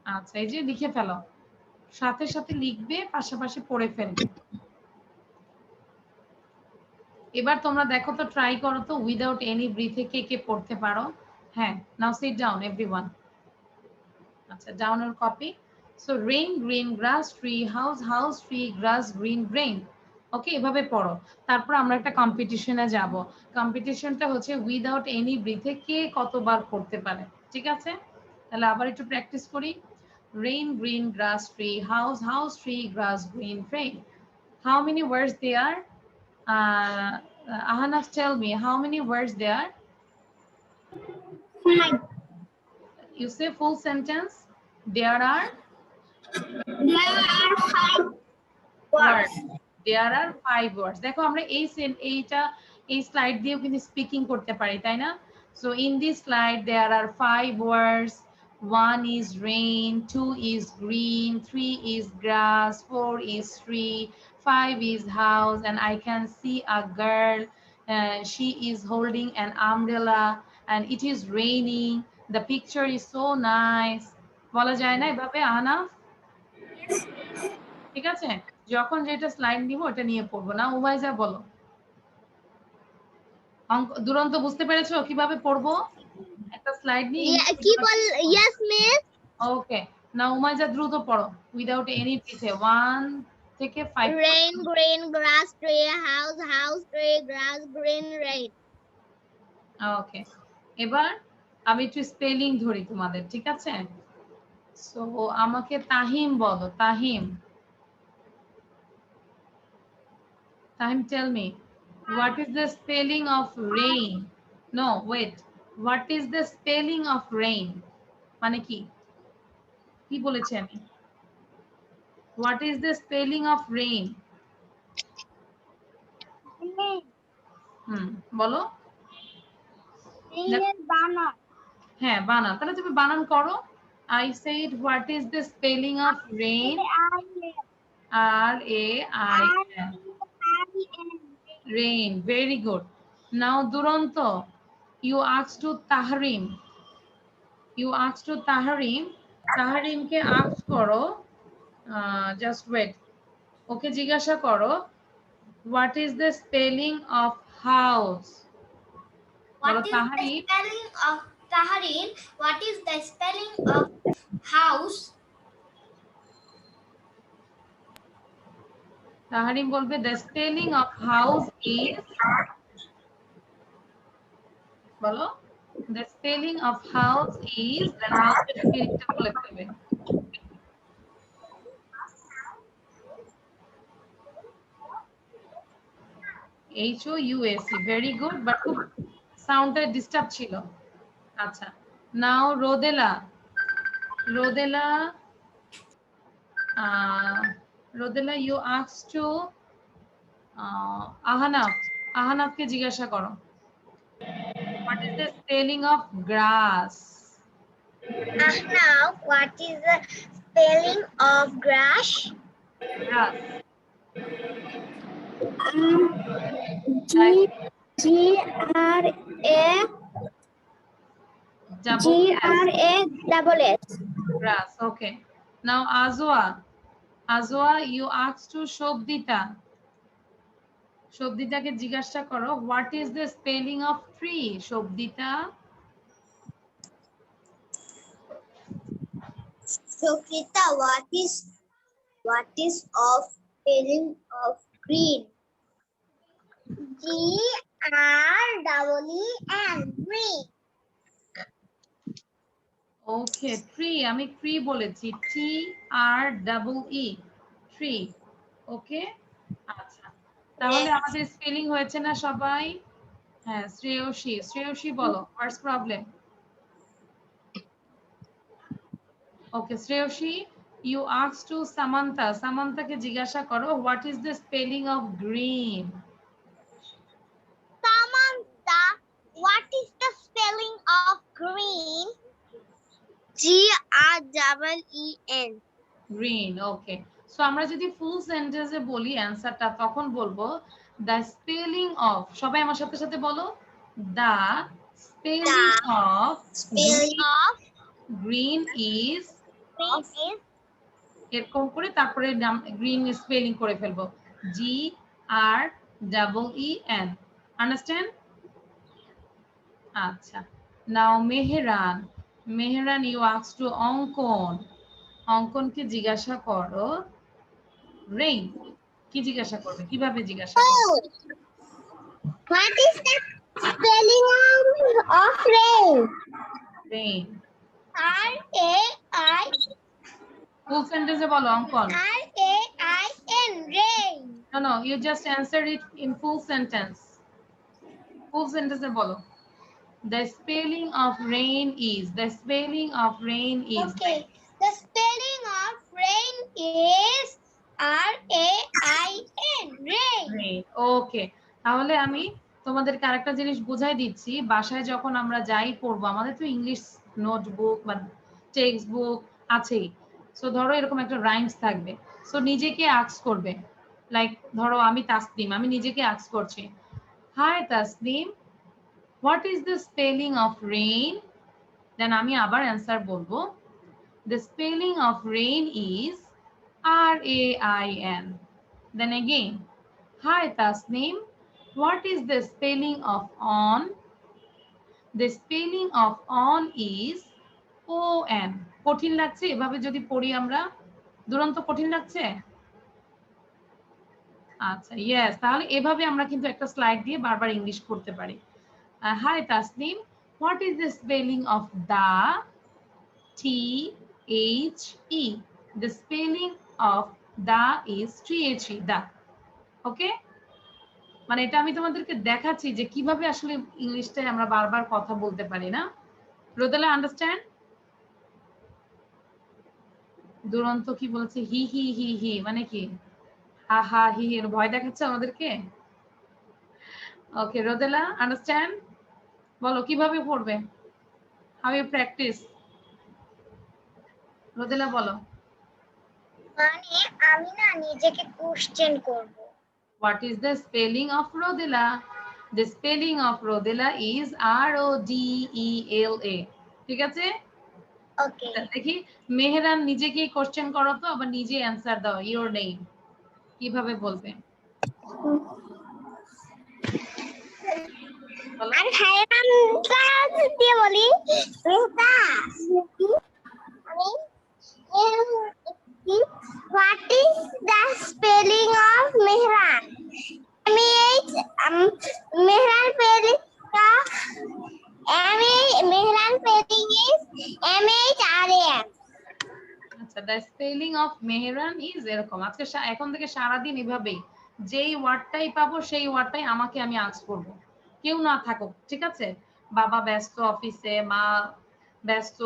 [SPEAKER 1] আচ্ছা, এই যে লিখে ফেলো, সাথে সাথে লিখবে, পাশাপাশি পড়ে ফেলবে। এবার তোমরা দেখো তো, ট্রাই করো তো, উইদাউট এনি ব্রিথে কে কে পড়তে পারো। হ্যাঁ, নাও সিট ডাউন এভরিওয়ান। আচ্ছা, down your copy. So rain, green grass, tree, house, tree, grass, green, rain. Okay, এভাবে পড়ো। তারপর আমরা একটা কম্পিটিশনে যাব। কম্পিটিশনটা হচ্ছে উইদাউট এনি ব্রিথে কে কতবার পড়তে পারে। ঠিক আছে, তাহলে আবার একটু প্র্যাকটিস করি। Rain, green grass, tree, house, tree, grass, green, rain. How many words there are? Ahanaf, tell me, how many words there are?
[SPEAKER 2] 5.
[SPEAKER 1] You say full sentence. There are
[SPEAKER 2] There are 5
[SPEAKER 1] words.
[SPEAKER 2] words.
[SPEAKER 1] There are 5 words. দেখো আমরা এই স্লাইড দিয়েও কিন্তু স্পিকিং করতে পারি, তাই না? So in this slide there are 5 words. 1 is rain, 2 is green, 3 is grass, 4 is tree, 5 is house, and I can see a girl. She is holding an umbrella and it is raining. The picture is so nice. বলা যায় না এভাবে, আহনাফ? ঠিক আছে, যখন যেটা স্লাইড নিব ওটা নিয়ে পড়বো না। উমাইজা বলো, দুরন্ত বুঝতে পেরেছো কিভাবে পড়বো? একটা স্লাইড নিয়ে
[SPEAKER 3] কি বল? Yes, miss.
[SPEAKER 1] ওকে, না উমাইজা দ্রুত পড়ো, উইদাউট এনি ব্রিথে। 1 থেকে 5
[SPEAKER 3] Rain, green, grass, tree, house, house, tree, grass, green, rain.
[SPEAKER 1] ওকে, এবার আমি একটু স্পেলিং ধরি তোমাদের, ঠিক আছে? সো আমাকে তাহিম বলো, Tahim. Tahim, tell me what is the spelling of rain? No, wait, what is the spelling of rain? মানে কি, কি বলেছি আমি? What is the spelling of rain? বলো।
[SPEAKER 3] Banana.
[SPEAKER 1] হ্যাঁ, বানান, তাহলে তুমি বানান করো। I said what is the spelling of rain? R-A-I-N. Rain, very good. Now Duranto, you asked to Tahrim. You asked to Tahrim. Tahrim K ask করো, just wait. ওকে জিজ্ঞাসা করো, what is the spelling of house?
[SPEAKER 3] What
[SPEAKER 1] বলো
[SPEAKER 3] is the
[SPEAKER 1] Tahrim.
[SPEAKER 3] spelling of Taharin? What is the spelling of house?
[SPEAKER 1] Tahrim বলবে the spelling of house is, বলো, the spelling of house is, then house এর স্পেলিংটা বলে ফেলবে। H-O-U-S-E, very good, but খুব সাউন্ডটা ডিস্টার্ব ছিল। আচ্ছা, নাও রোদেলা। রোদেলা, রোদেলা, you asked to আহানাফ। আহানাফকে জিজ্ঞাসা করো, what is the spelling of grass?
[SPEAKER 3] Now, what is the spelling of grass?
[SPEAKER 1] Grass.
[SPEAKER 2] G-R-A-S-S.
[SPEAKER 1] Grass, okay. Now Azwa. Azwa, you asked to Shobdita. Shobditaকে জিজ্ঞাসা করো, what is the spelling of tree? Shobdita.
[SPEAKER 3] Sukrita, what is of spelling of green? G-R-E-E-N, green.
[SPEAKER 1] Okay, tree, আমি tree বলেছি, T-R-E-E, tree. Okay, আচ্ছা, তাহলে আমাদের স্পেলিং হয়েছে না সবাই? হ্যাঁ, শ্রেয়সী। শ্রেয়সী বলো, what's problem? Okay, Shreyoshi, you asked to Samantha. Samantha কে জিজ্ঞাসা করো, what is the spelling of green?
[SPEAKER 3] Samantha, what is the spelling of green? G-R-E-E-N.
[SPEAKER 1] Green, okay. So আমরা যদি ফুল সেন্টেন্সে বলি অ্যানসারটা, তখন বলবো the spelling of, সবাই আমার সাথে সাথে বলো, the spelling of green is, এরকম করে তারপরে গ্রিন স্পেলিং করে ফেলবো, G-R-E-E-N. আন্ডারস্ট্যান্ড? আচ্ছা, now Mehran. Mehran, you asked to Ankan. অঙ্কনকে জিজ্ঞাসা করো রেইন। কি জিজ্ঞাসা করবে, কিভাবে জিজ্ঞাসা করবে?
[SPEAKER 3] What is the spelling of rain?
[SPEAKER 1] Rain.
[SPEAKER 3] R-A-I.
[SPEAKER 1] ফুল সেন্টেন্সে বলো অঙ্কন।
[SPEAKER 3] R-A-I-N, rain.
[SPEAKER 1] No, you just answer it in full sentence. ফুল সেন্টেন্সে বলো, the spelling of rain is, the spelling of rain is.
[SPEAKER 3] Okay, the spelling of rain is R-A-I-N, rain.
[SPEAKER 1] Rain, okay. তাহলে আমি তোমাদেরকে আরেকটা জিনিস বুঝাই দিচ্ছি, বাসায় যখন আমরা যাই পড়বো, আমাদের তো ইংলিশ নোটবুক বা টেক্সট বুক আছেই। সো ধরো এরকম একটা রাইমস থাকবে, সো নিজেকে আস্ক করবে, লাইক ধরো আমি তাসনিম, আমি নিজেকে আস্ক করছি, hi Tasnim, what is the spelling of rain? Then আমি আবার অ্যান্সার বলবো, the spelling of rain is R-A-I-N. Then again, hi Tasneem, what is the spelling of on? The spelling of on is O-N. কঠিন লাগছে এভাবে যদি পড়ি আমরা? দুরন্ত কঠিন লাগছে? আচ্ছা ইয়েস, তাহলে এভাবে আমরা কিন্তু একটা স্লাইড দিয়ে বারবার ইংলিশ করতে পারি। Hi Tasnim, what is the spelling of the? T-H-E. The spelling of the is T-H-E, the. Okay, মানে এটা আমি তোমাদেরকে দেখাচ্ছি যে কিভাবে আসলে ইংলিশটায় আমরা বারবার কথা বলতে পারি না। রোদেলা আন্ডারস্ট্যান্ড? দুরন্ত কি বলছে? হি হি হি হি মানে কি? হা হা হি হি, ভয় দেখাচ্ছে আমাদেরকে। ওকে রোদেলা আন্ডারস্ট্যান্ড? বলো কিভাবে পড়বে? How you practice? রোদেলা বলো।
[SPEAKER 2] মানে আমি না নিজেকে কোশ্চেন করব।
[SPEAKER 1] What is the spelling of Rodela? The spelling of Rodela is R-O-D-E-L-A. ঠিক আছে?
[SPEAKER 2] ওকে,
[SPEAKER 1] দেখি মেহরান নিজেকে কোশ্চেন করো তো, আবার নিজে অ্যানসার দাও। ইওর নেম কিভাবে বলবে? বলো।
[SPEAKER 2] আর খায়রাম ক্লাস দিয়ে বলি What is the spelling of Mehran? Mehran spelling of Mehran spelling is M-H-R-A-N.
[SPEAKER 1] আচ্ছা, the spelling of Mehran is এরকম। আজকে এখন থেকে সারাদিন এভাবেই যেই ওয়ার্ডটাই পাবো সেই ওয়ার্ডটাই আমি আস্ক করব, কেউ না থাকুক, ঠিক আছে? বাবা ব্যস্ত অফিসে, মা ব্যস্ত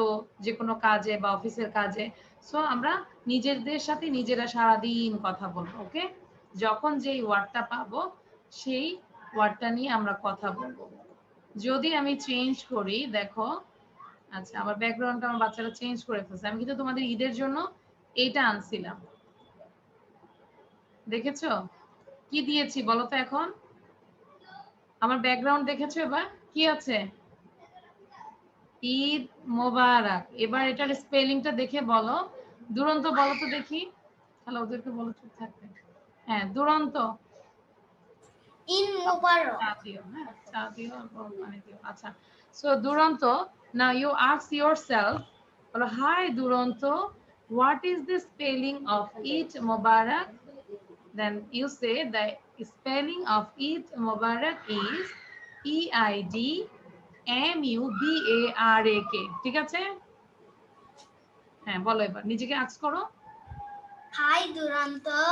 [SPEAKER 1] যে কোনো কাজে বা অফিসের কাজে, সো আমরা নিজেদের সাথে নিজেরা সারাদিন কথা বলবো। ওকে, যখন যেই ওয়ার্ডটা পাবো সেই ওয়ার্ডটা নিয়ে আমরা কথা বলবো। যদি আমি চেঞ্জ করি, দেখো, আচ্ছা আমার ব্যাকগ্রাউন্ডটা আমার বাচ্চারা চেঞ্জ করে ফেলছে। আমি কিন্তু তোমাদের ঈদের জন্য এইটা আনছিলাম, দেখেছো কি দিয়েছি বলো তো? এখন আমার ব্যাকগ্রাউন্ড দেখেছো? এবার কি আছে? ঈদ মোবারক। এবার এটার স্পেলিংটা দেখে বলো। দুরন্ত বলো তো দেখি, তাহলে ওদেরকে বলো চুপ থাকতে। হ্যাঁ দুরন্ত।
[SPEAKER 2] In Mubarak.
[SPEAKER 1] চা দিও, হ্যাঁ চা দিও, পানি দিও। আচ্ছা, সো দুরন্ত, now you ask yourself, বলো hi দুরন্ত, what is the spelling of Eid Mubarak? Then you say the spelling of Eid Mubarak is EID-MUBARAK। ঠিক আছে? হ্যাঁ বলো, এবার নিজেকে আস্ক করো।
[SPEAKER 2] Hi Duranto,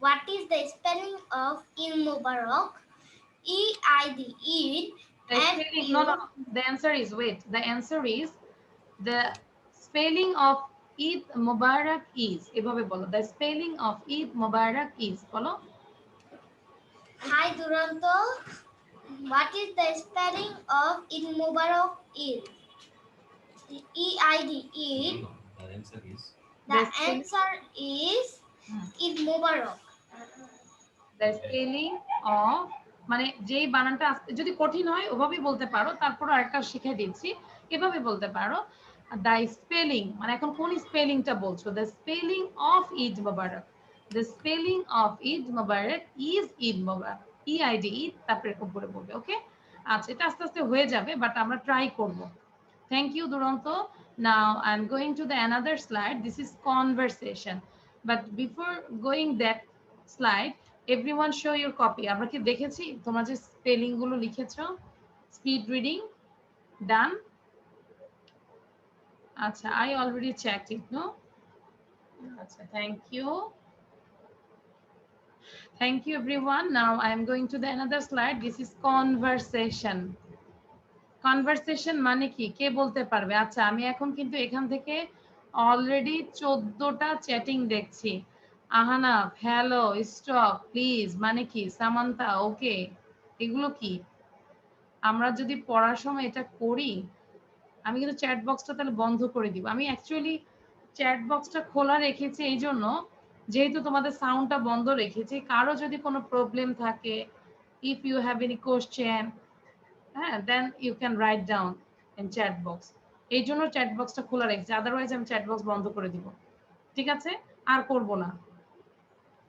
[SPEAKER 2] what is the spelling of In Mubarak? E-I-D, Eid,
[SPEAKER 1] The spelling, no, no, no. The answer is, wait, the answer is, the spelling of Eid Mubarak is, এভাবে বলো, the spelling of Eid Mubarak is, বলো।
[SPEAKER 2] Hi Duranto, what is the spelling of In Mubarak is? E-I-D, Eid.
[SPEAKER 4] The answer is.
[SPEAKER 2] The answer is Eid Mubarak.
[SPEAKER 1] The spelling of, মানে যেই বানানটা যদি কঠিন হয় ওভাবেই বলতে পারো, তারপর আরেকটা শিখিয়ে দিচ্ছি, এভাবে বলতে পারো the spelling, মানে এখন কোন স্পেলিংটা বলছো? the spelling of Eid Mubarak, the spelling of Eid Mubarak is Eid Mubarak, EID, তারপরে এরকম করে বলবে। ওকে, আচ্ছা এটা আস্তে আস্তে হয়ে যাবে, বাট আমরা ট্রাই করব। Thank you Duranto. Now I'm going to the another slide. This is conversation, but before going that slide, everyone show your copy. আমরা কি দেখেছি তোমরা যে স্পেলিং গুলো লিখেছো? স্পিড রিডিং ডান? আচ্ছা, I already checked it, no? আচ্ছা, thank you. Thank you everyone. Now I am going to the another slide. This is conversation. Conversation মানে কি, কে বলতে পারবে? আচ্ছা আমি এখন কিন্তু এখান থেকে অলরেডি 14টা চ্যাটিং দেখছি। আহানা, হ্যালো, স্টপ, প্লিজ মানে কি? সামান্তা, ওকে, এগুলো কি? আমরা যদি পড়ার সময় এটা করি, আমি কিন্তু চ্যাট বক্সটা তাহলে বন্ধ করে দিব। আমি অ্যাকচুয়ালি চ্যাট বক্সটা খোলা রেখেছি এই জন্য, যেহেতু তোমাদের সাউন্ডটা বন্ধ রেখেছি, কারো যদি কোনো প্রবলেম থাকে, if you have any question, হ্যাঁ, then you can write down in chat box. এই জন্য চ্যাট বক্সটা খোলা রেখেছি, আদারওয়াইজ আমি চ্যাট বক্স বন্ধ করে দিব। ঠিক আছে, আর করব না।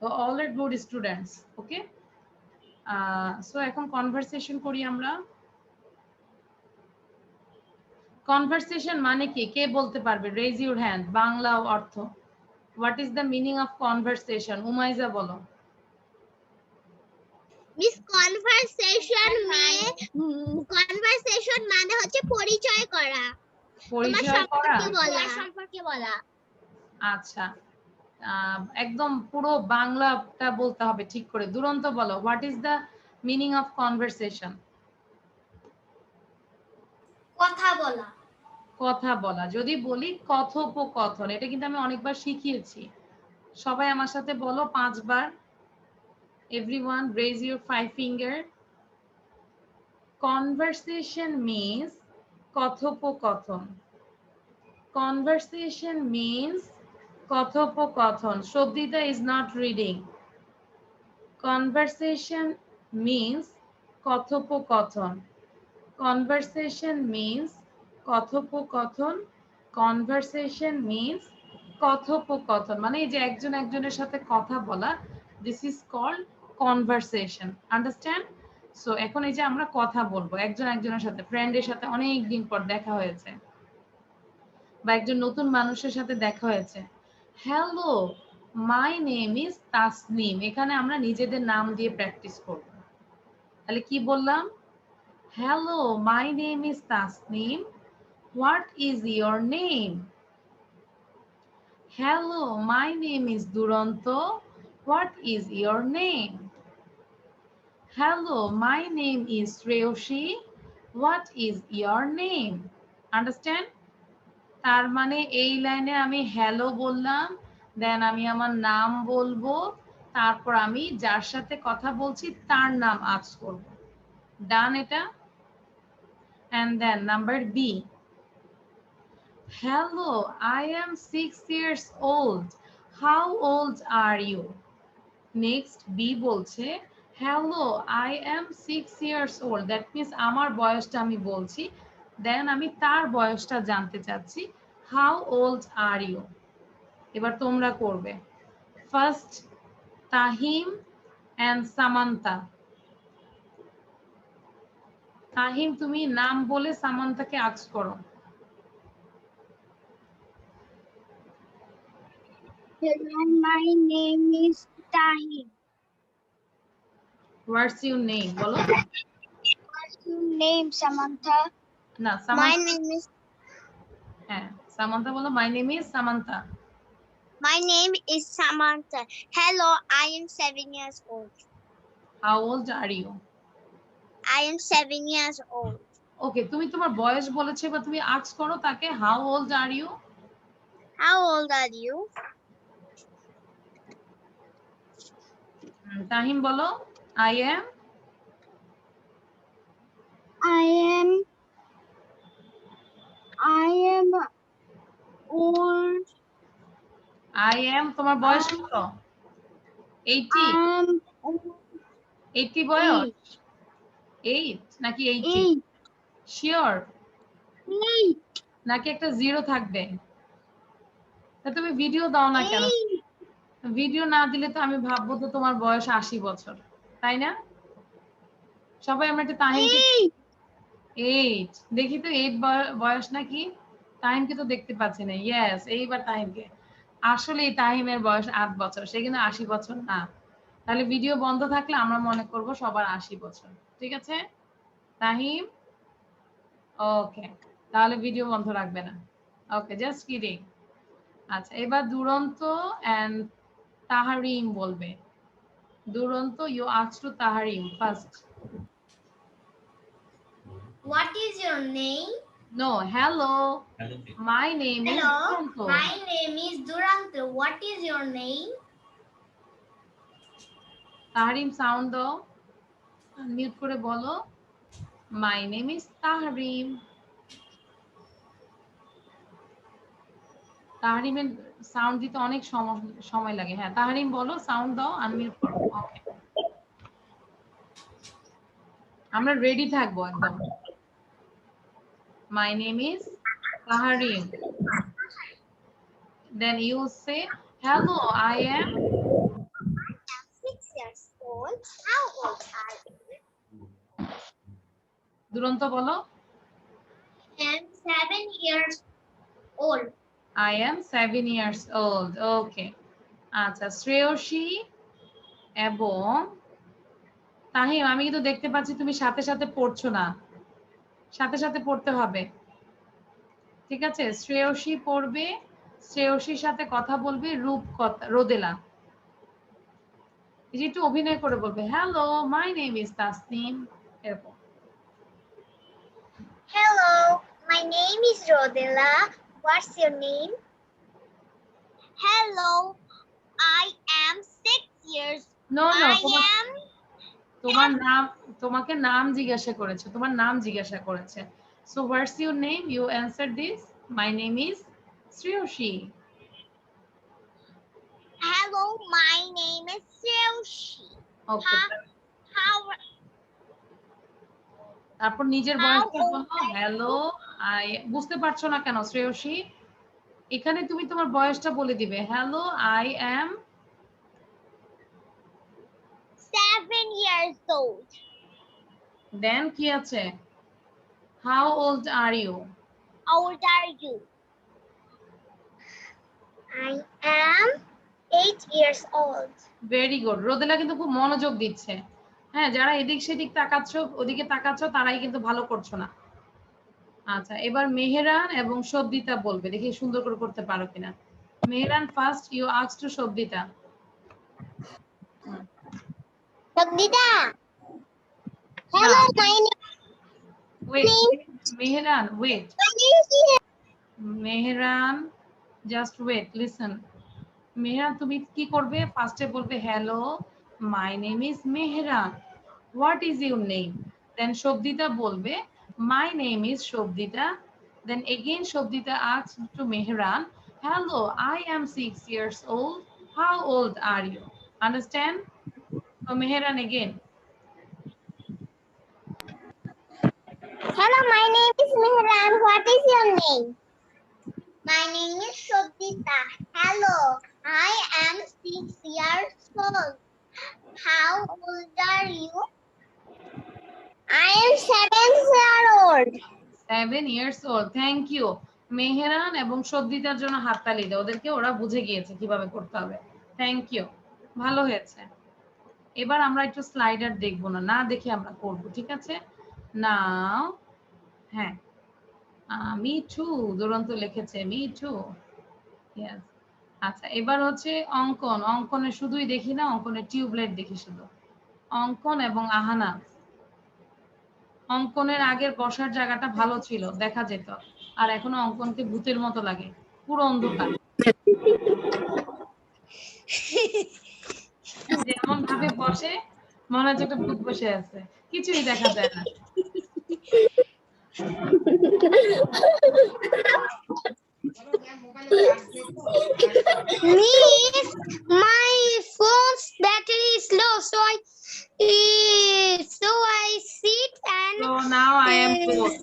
[SPEAKER 1] তো অল আর গুড স্টুডেন্টস, ওকে। সো এখন কনভারসেশন করি আমরা। কনভারসেশন মানে কি, কে বলতে পারবে? Raise your hand. বাংলা অর্থ, what is the meaning of conversation? Umaiza বলো।
[SPEAKER 3] মিস কনভারসেশন মানে হচ্ছে পরিচয় করা, তোমার
[SPEAKER 1] পরিচয় করা।
[SPEAKER 3] সম্পর্কে বলা।
[SPEAKER 1] আচ্ছা, একদম পুরো বাংলাটা বলতে হবে ঠিক করে। দুরন্ত বলো, what is the meaning of conversation?
[SPEAKER 3] কথা বলা।
[SPEAKER 1] কথা বলা। যদি বলি কথোপকথন, এটা কিন্তু আমি অনেকবার শিখিয়েছি। সবাই আমার সাথে বলো 5 বার। Everyone raise your 5 finger. Conversation means কথোপকথন। Conversation means কথোপকথন. Shobdita is not reading. Conversation means কথোপকথন. Conversation means কথোপকথন. Conversation means কথোপকথন মানে এই যে একজন একজনের সাথে কথা বলা, this is called conversation. Understand? So এখন এই যে আমরা কথা বলবো একজন একজনের সাথে, ফ্রেন্ডের সাথে অনেক দিন পর দেখা হয়েছে বা একজন নতুন মানুষের সাথে দেখা হয়েছে। Hello, my name is Tasnim. এখানে আমরা নিজেদের নাম দিয়ে প্র্যাকটিস করব। তাহলে কি বললাম? Hello, my name is Tasnim. What is your name? Hello, my name is Duranta. What is your name? Hello, my name is Shreyasi. What is your name? Understand? তার মানে এই লাইনে আমি হ্যালো বললাম, দেন আমি আমার নাম বলবো, তারপর আমি যার সাথে কথা বলছি তার নাম আস্ক করব। ডান এটা? And then number B. Hello, I am 6 years old. How old are you? Next B বলছে hello, I am 6 years old. That means আমার বয়সটা আমি বলছি, দেন আমি তার বয়সটা জানতে চাচ্ছি। How old are you? এবার তোমরা করবে। First Tahim and Samanta. তাহিম তুমি নাম বলে সামান্তাকে আস্ক করো।
[SPEAKER 2] Hello, my name is Tahim.
[SPEAKER 1] What's your name বলো।
[SPEAKER 2] What's your name, Samantha?
[SPEAKER 1] না
[SPEAKER 3] My
[SPEAKER 1] সামান্তা,
[SPEAKER 3] name is
[SPEAKER 1] হ্যাঁ সামান্তা বলো। My name is Samantha.
[SPEAKER 3] Samantha. Hello, I am 7 years old.
[SPEAKER 1] How old are you?
[SPEAKER 3] I am 7 years old.
[SPEAKER 1] Okay, তুমি তোমার বয়স বলেছে বা তুমি আস্ক করো তাকে how old are you?
[SPEAKER 3] How old are you?
[SPEAKER 1] Tahim বলো I am.
[SPEAKER 2] I am old.
[SPEAKER 1] I am তোমার বয়স কত? 80?
[SPEAKER 2] I am
[SPEAKER 1] 80 বয়স? 8 নাকি 80?
[SPEAKER 2] 8.
[SPEAKER 1] শিওর
[SPEAKER 2] 8.
[SPEAKER 1] নাকি একটা জিরো থাকবে? তা তুমি ভিডিও দাও না কেন? ভিডিও না দিলে তো আমি ভাববো তো তোমার বয়স 80 বছর, তাই না? সবাই আমরা একটা তাহিমকে 8 দেখি তো, 8 বয়স নাকি? তাহিমকে তো দেখতে পাচ্ছি না। ইয়েস, এইবার তাহিমকে। আসলে তাহিমের বয়স 8 বছর, সে কিন্তু 80 বছর না। তাহলে ভিডিও বন্ধ থাকলে আমরা মনে করব সবার 80 বছর। ঠিক আছে তাহিম? ওকে, তাহলে ভিডিও বন্ধ রাখবে না। Okay, just kidding. আচ্ছা, এবার দুরন্ত এন্ড তাহারিম বলবে। Duranta, you ask to Taharim first.
[SPEAKER 3] What is your name?
[SPEAKER 1] No, hello. My name is
[SPEAKER 3] Hello,
[SPEAKER 1] Duranto.
[SPEAKER 3] my name is Duranto. What is your name?
[SPEAKER 1] Taharim sound দাও, মিউট করে বলো মাই নেম ইজ তাহারিম। তাহারিমের সাউন্ড দিতে অনেক সময় লাগে। হ্যাঁ তাহারিম বলো, সাউন্ড দাও, আনমিউট করো। ওকে, আমরা রেডি থাকবো একদম। মাই name is Taharim. Then you say, hello, I am
[SPEAKER 3] 6 years old. How old are you?
[SPEAKER 1] দুরন্ত বলো
[SPEAKER 3] I am 7 years old.
[SPEAKER 1] I am 7 years old. Okay, আচ্ছা শ্রেয়সী এবং তাহিম, আমি কিন্তু দেখতে পাচ্ছি তুমি সাথে সাথে পড়ছো না, সাথে সাথে পড়তে হবে, ঠিক আছে? শ্রেয়সী পড়বে, শ্রেয়সীর সাথে কথা বলবে, রোদেলা এই যে একটু অভিনয় করে বলবে, hello my name is Tasnim, এরকম।
[SPEAKER 2] Hello, my name is Rodela. What's your name? Hello, I am 6 years.
[SPEAKER 1] No no,
[SPEAKER 2] I am
[SPEAKER 1] তোমার নাম, তোমাকে নাম জিজ্ঞাসা করেছে, তোমার নাম জিজ্ঞাসা করেছে। So what's your name, you answer this, my name is Shreyasi.
[SPEAKER 2] Hello, my name is Seushi.
[SPEAKER 1] Okay,
[SPEAKER 2] How
[SPEAKER 1] তারপর নিজের বয়সটা বলো, হ্যালো আই, বুঝতে পারছো না কেন শ্রেয়সী? এখানে তুমি তোমার বয়সটা বলে দিবে, hello I am,
[SPEAKER 2] 7 years old.
[SPEAKER 1] Then কি আছে, how old are you,
[SPEAKER 2] How old are you? I am 8 years old.
[SPEAKER 1] Very good. Rodela কিন্তু খুব মনোযোগ দিচ্ছে। হ্যাঁ, যারা এদিক সেদিক তাকাচ্ছ, ওদিকে তাকাচ্ছ, তারাই কিন্তু ভালো করছো না। আচ্ছা, এবার মেহেরান এবং সবদিতা বলবে, দেখি সুন্দর করে করতে পারো কিনা। Meheran first, you asked to Sobdita.
[SPEAKER 2] Sogdita. Hello, my name
[SPEAKER 1] wait, Meheran wait,
[SPEAKER 2] is
[SPEAKER 1] Meheran just wait, listen. Meheran তুমি কি করবে, ফার্স্টে বলবে hello my name is Meheran, what is your name, then Sobdita বলবে my name is Sobdita, then again Shobdita asks to Mehran, hello I am 6 years old, how old are you, understand? So Mehran again.
[SPEAKER 2] Hello, my name is Mehran. What is your name? My name is Sogdita. Hello, I am 6 years old. How old are you? I am 7 years old.
[SPEAKER 1] 7 years old, thank you. Mehran এবং সবদিতার জন্য হাততালি দাও, ওদেরকে, ওরা বুঝে গিয়েছে কিভাবে করতে হবে। থ্যাংক ইউ, ভালো হয়েছে। এবার আমরা একটু স্লাইডার দেখবো না, না দেখে আমরা করব, ঠিক আছে? নাও, হ্যাঁ, মি টু, দুরন্ত লিখেছে মি টু, ইয়েস। আচ্ছা, এবার হচ্ছে অঙ্কন, অঙ্কনে শুধুই দেখি না, অঙ্কনের টিউবলাইট দেখি শুধু। অঙ্কন এবং আহানা, অঙ্কনের আগের বসার জায়গাটা ভালো ছিল, দেখা যেত, আর এখনো অঙ্কনকে ভূতের মতো লাগে, পুরো অন্ধকার, যেমন ভাবে বসে মনে হচ্ছে একটা ভূত বসে আছে, কিছুই দেখা যায় না।
[SPEAKER 3] Miss, my phone's battery is low, so I sit and
[SPEAKER 1] So now I am bored.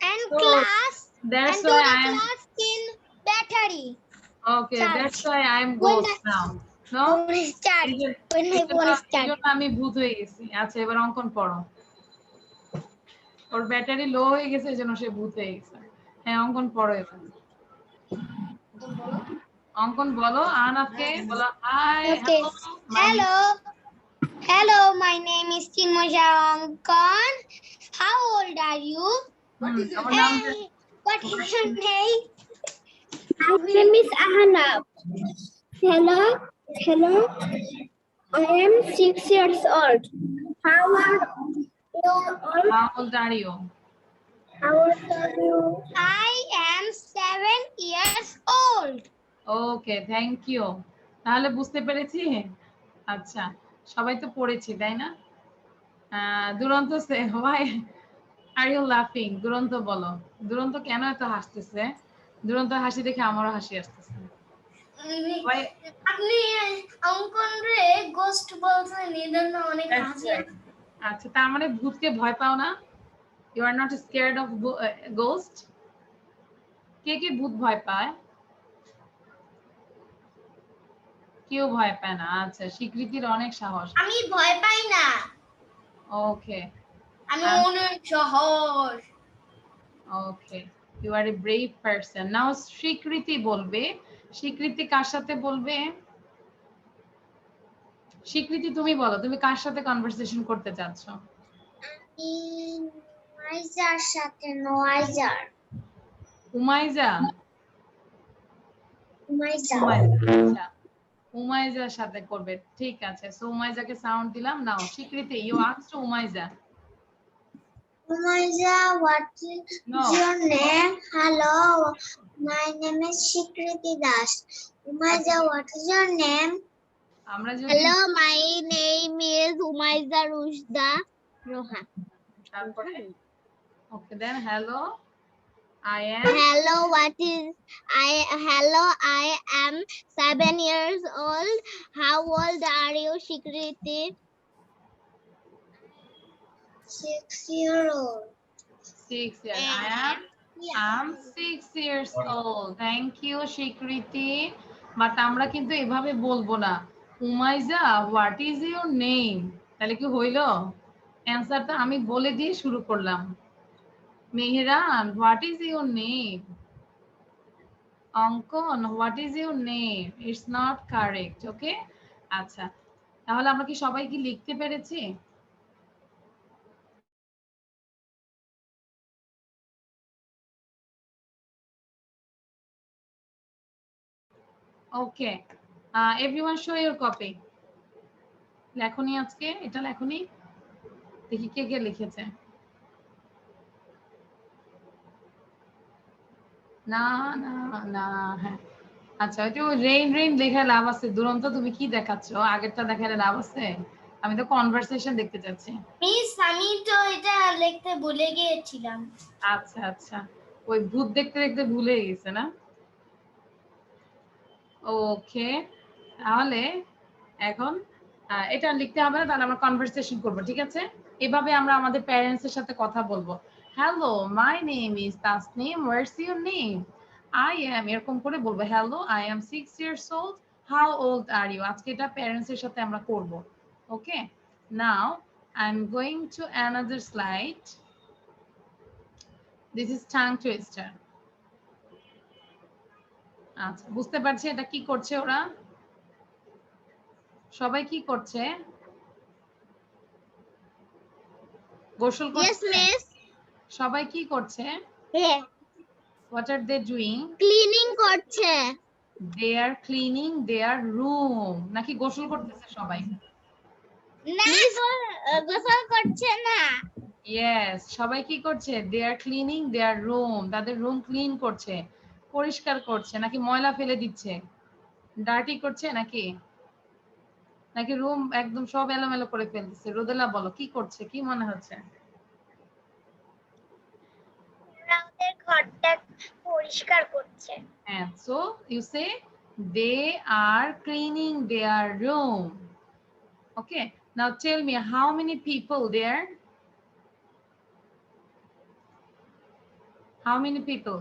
[SPEAKER 1] So
[SPEAKER 3] class
[SPEAKER 1] that's
[SPEAKER 3] and do
[SPEAKER 1] why
[SPEAKER 3] the
[SPEAKER 1] I am,
[SPEAKER 3] class in battery.
[SPEAKER 1] okay,
[SPEAKER 3] Charge.
[SPEAKER 1] that's why I am
[SPEAKER 3] When
[SPEAKER 1] ghost
[SPEAKER 3] the
[SPEAKER 1] now. No?
[SPEAKER 3] phone is charged. When my phone is
[SPEAKER 1] এই
[SPEAKER 3] charged.
[SPEAKER 1] জন্য আমি ভূত হয়ে গেছি। আচ্ছা, এবার অঙ্কন পড়ো। ওর ব্যাটারি লো হয়ে গেছে, এই জন্য সে ভূত হয়ে গেছে। হ্যাঁ, অঙ্কন পড়ো এবার। অঙ্কন বলো, আনাফকে বলো, hi,
[SPEAKER 3] Okay.
[SPEAKER 1] Hello,
[SPEAKER 3] Hello, my name is Chinmoy Ankon. How old are you?
[SPEAKER 1] আমার নাম
[SPEAKER 3] Hey, what is your name?
[SPEAKER 2] My name is Ahana. Hello. I am 6 years old. How are you all?
[SPEAKER 1] how old are you?
[SPEAKER 2] How old are you?
[SPEAKER 3] I am 7 years old.
[SPEAKER 1] Okay, thank you. তাহলে বুঝতে পেরেছি। আচ্ছা, সবাই তো পড়েছি, তাই না? দুরন্ত সে, হোয়াই আর ইউ লাফিং, দুরন্ত বলো, দুরন্ত কেন এত হাসতেছে? দুরন্ত হাসি দেখে আমারও হাসি আসতেছে।
[SPEAKER 2] আপনি অঙ্কন রে গোস্ট বলছেন, এজন্য অনেক হাসি।
[SPEAKER 1] আচ্ছা, তার মানে ভূতকে ভয় পাও না? You are not scared of ghost? কে কে ভূত ভয় পায়? কেউ ভয় পায় না। আচ্ছা, স্বীকৃতির অনেক সাহস।
[SPEAKER 2] আমি ভয় পাই না,
[SPEAKER 1] ওকে,
[SPEAKER 2] আমি অনেক সাহস।
[SPEAKER 1] Okay, you are a brave person. Now Swikriti বলবে। স্বীকৃতি কার সাথে বলবে? স্বীকৃতি তুমি বলো, তুমি কার সাথে কনভারসেশন করতে চাচ্ছ?
[SPEAKER 2] নোয়াইজার সাথে। নোয়াইজার।
[SPEAKER 1] উমাইজা?
[SPEAKER 2] নোয়াইজা।
[SPEAKER 1] আচ্ছা, উমাইজার সাথে করবে, ঠিক আছে। সো উমাইজাকে সাউন্ড দিলাম। Now Swikriti, you ask to Umaija.
[SPEAKER 2] Umaija, what is
[SPEAKER 1] No.
[SPEAKER 2] your name? Hello, my name is Shikriti Das. Umaija, what is your name?
[SPEAKER 1] আমরা যদি
[SPEAKER 3] Hello, my name is Umaiza Rushda Rohan.
[SPEAKER 1] তারপরে ওকে দেন hello I am
[SPEAKER 3] Hello, I am 7 years old. How old are you, Shikriti?
[SPEAKER 2] 6-year-old.
[SPEAKER 1] 6 years. I'm 6 years old. Thank you, Shikriti. But আমরা কিন্তু এভাবে বলবো না। Umaiza, what is your name? তাহলে কি হইলো? অ্যান্সারটা আমি বলে দিয়ে শুরু করলাম। Mehran, what is your name? Ankan, what is your name? It's not correct. Okay, আচ্ছা, তাহলে আমরা কি সবাই কি লিখতে পেরেছি? Okay, everyone show your copy. লেখনি আজকে এটা লেখনি, দেখি কে কে লিখেছে। না না না, হ্যাঁ আচ্ছা, ওই যে রেইন রেইন লেখা লাভ আছে? দুরন্ত তুমি কি দেখাচ্ছ? আগেরটা দেখালে লাভ আছে? আমি তো কনভারসেশন দেখতে চাচ্ছি।
[SPEAKER 3] মিস, আমি তো এটা লিখতে ভুলে গিয়েছিলাম।
[SPEAKER 1] আচ্ছা আচ্ছা, ওই ভূত দেখতে দেখতে ভুলে গেছে না? ওকে, তাহলে এখন এটা লিখতে হবে না, তাহলে আমরা কনভারসেশন করব, ঠিক আছে? এভাবে আমরা আমাদের প্যারেন্টস এর সাথে কথা বলবো। Hello, my name is Tasnim, what's your name? I am, এরকম করে বলবো। Hello, I am 6 years old. How old are you? আজকে এটা প্যারেন্টস এর সাথে আমরা করব। Okay, now I am going to another slide. This is tongue twister. আচ্ছা, বুঝতে পারছি এটা কি করছে ওরা? সবাই কি করছে? গোসল
[SPEAKER 3] Yes,
[SPEAKER 1] করছে?
[SPEAKER 3] miss.
[SPEAKER 1] সবাই কি করছে?
[SPEAKER 3] Yeah.
[SPEAKER 1] What are they doing?
[SPEAKER 3] Cleaning করছে।
[SPEAKER 1] They are cleaning their room. নাকি গোসল করতেছে সবাই?
[SPEAKER 3] না, গোসল করছে না।
[SPEAKER 1] Yes, সবাই কি করছে? They are cleaning their room. তাদের রুম ক্লিন করছে, পরিষ্কার করছে, নাকি ময়লা ফেলে দিচ্ছে? ডার্টি করছে নাকি? নাকি রুম একদম সব এলোমেলো করে ফেলতেছে? রোদেলা বলো, কি করছে? কি মনে হচ্ছে?
[SPEAKER 3] ওদের ঘরটা পরিষ্কার করছে।
[SPEAKER 1] And so you say they are cleaning their room. Okay, now tell me how many people there? How many people?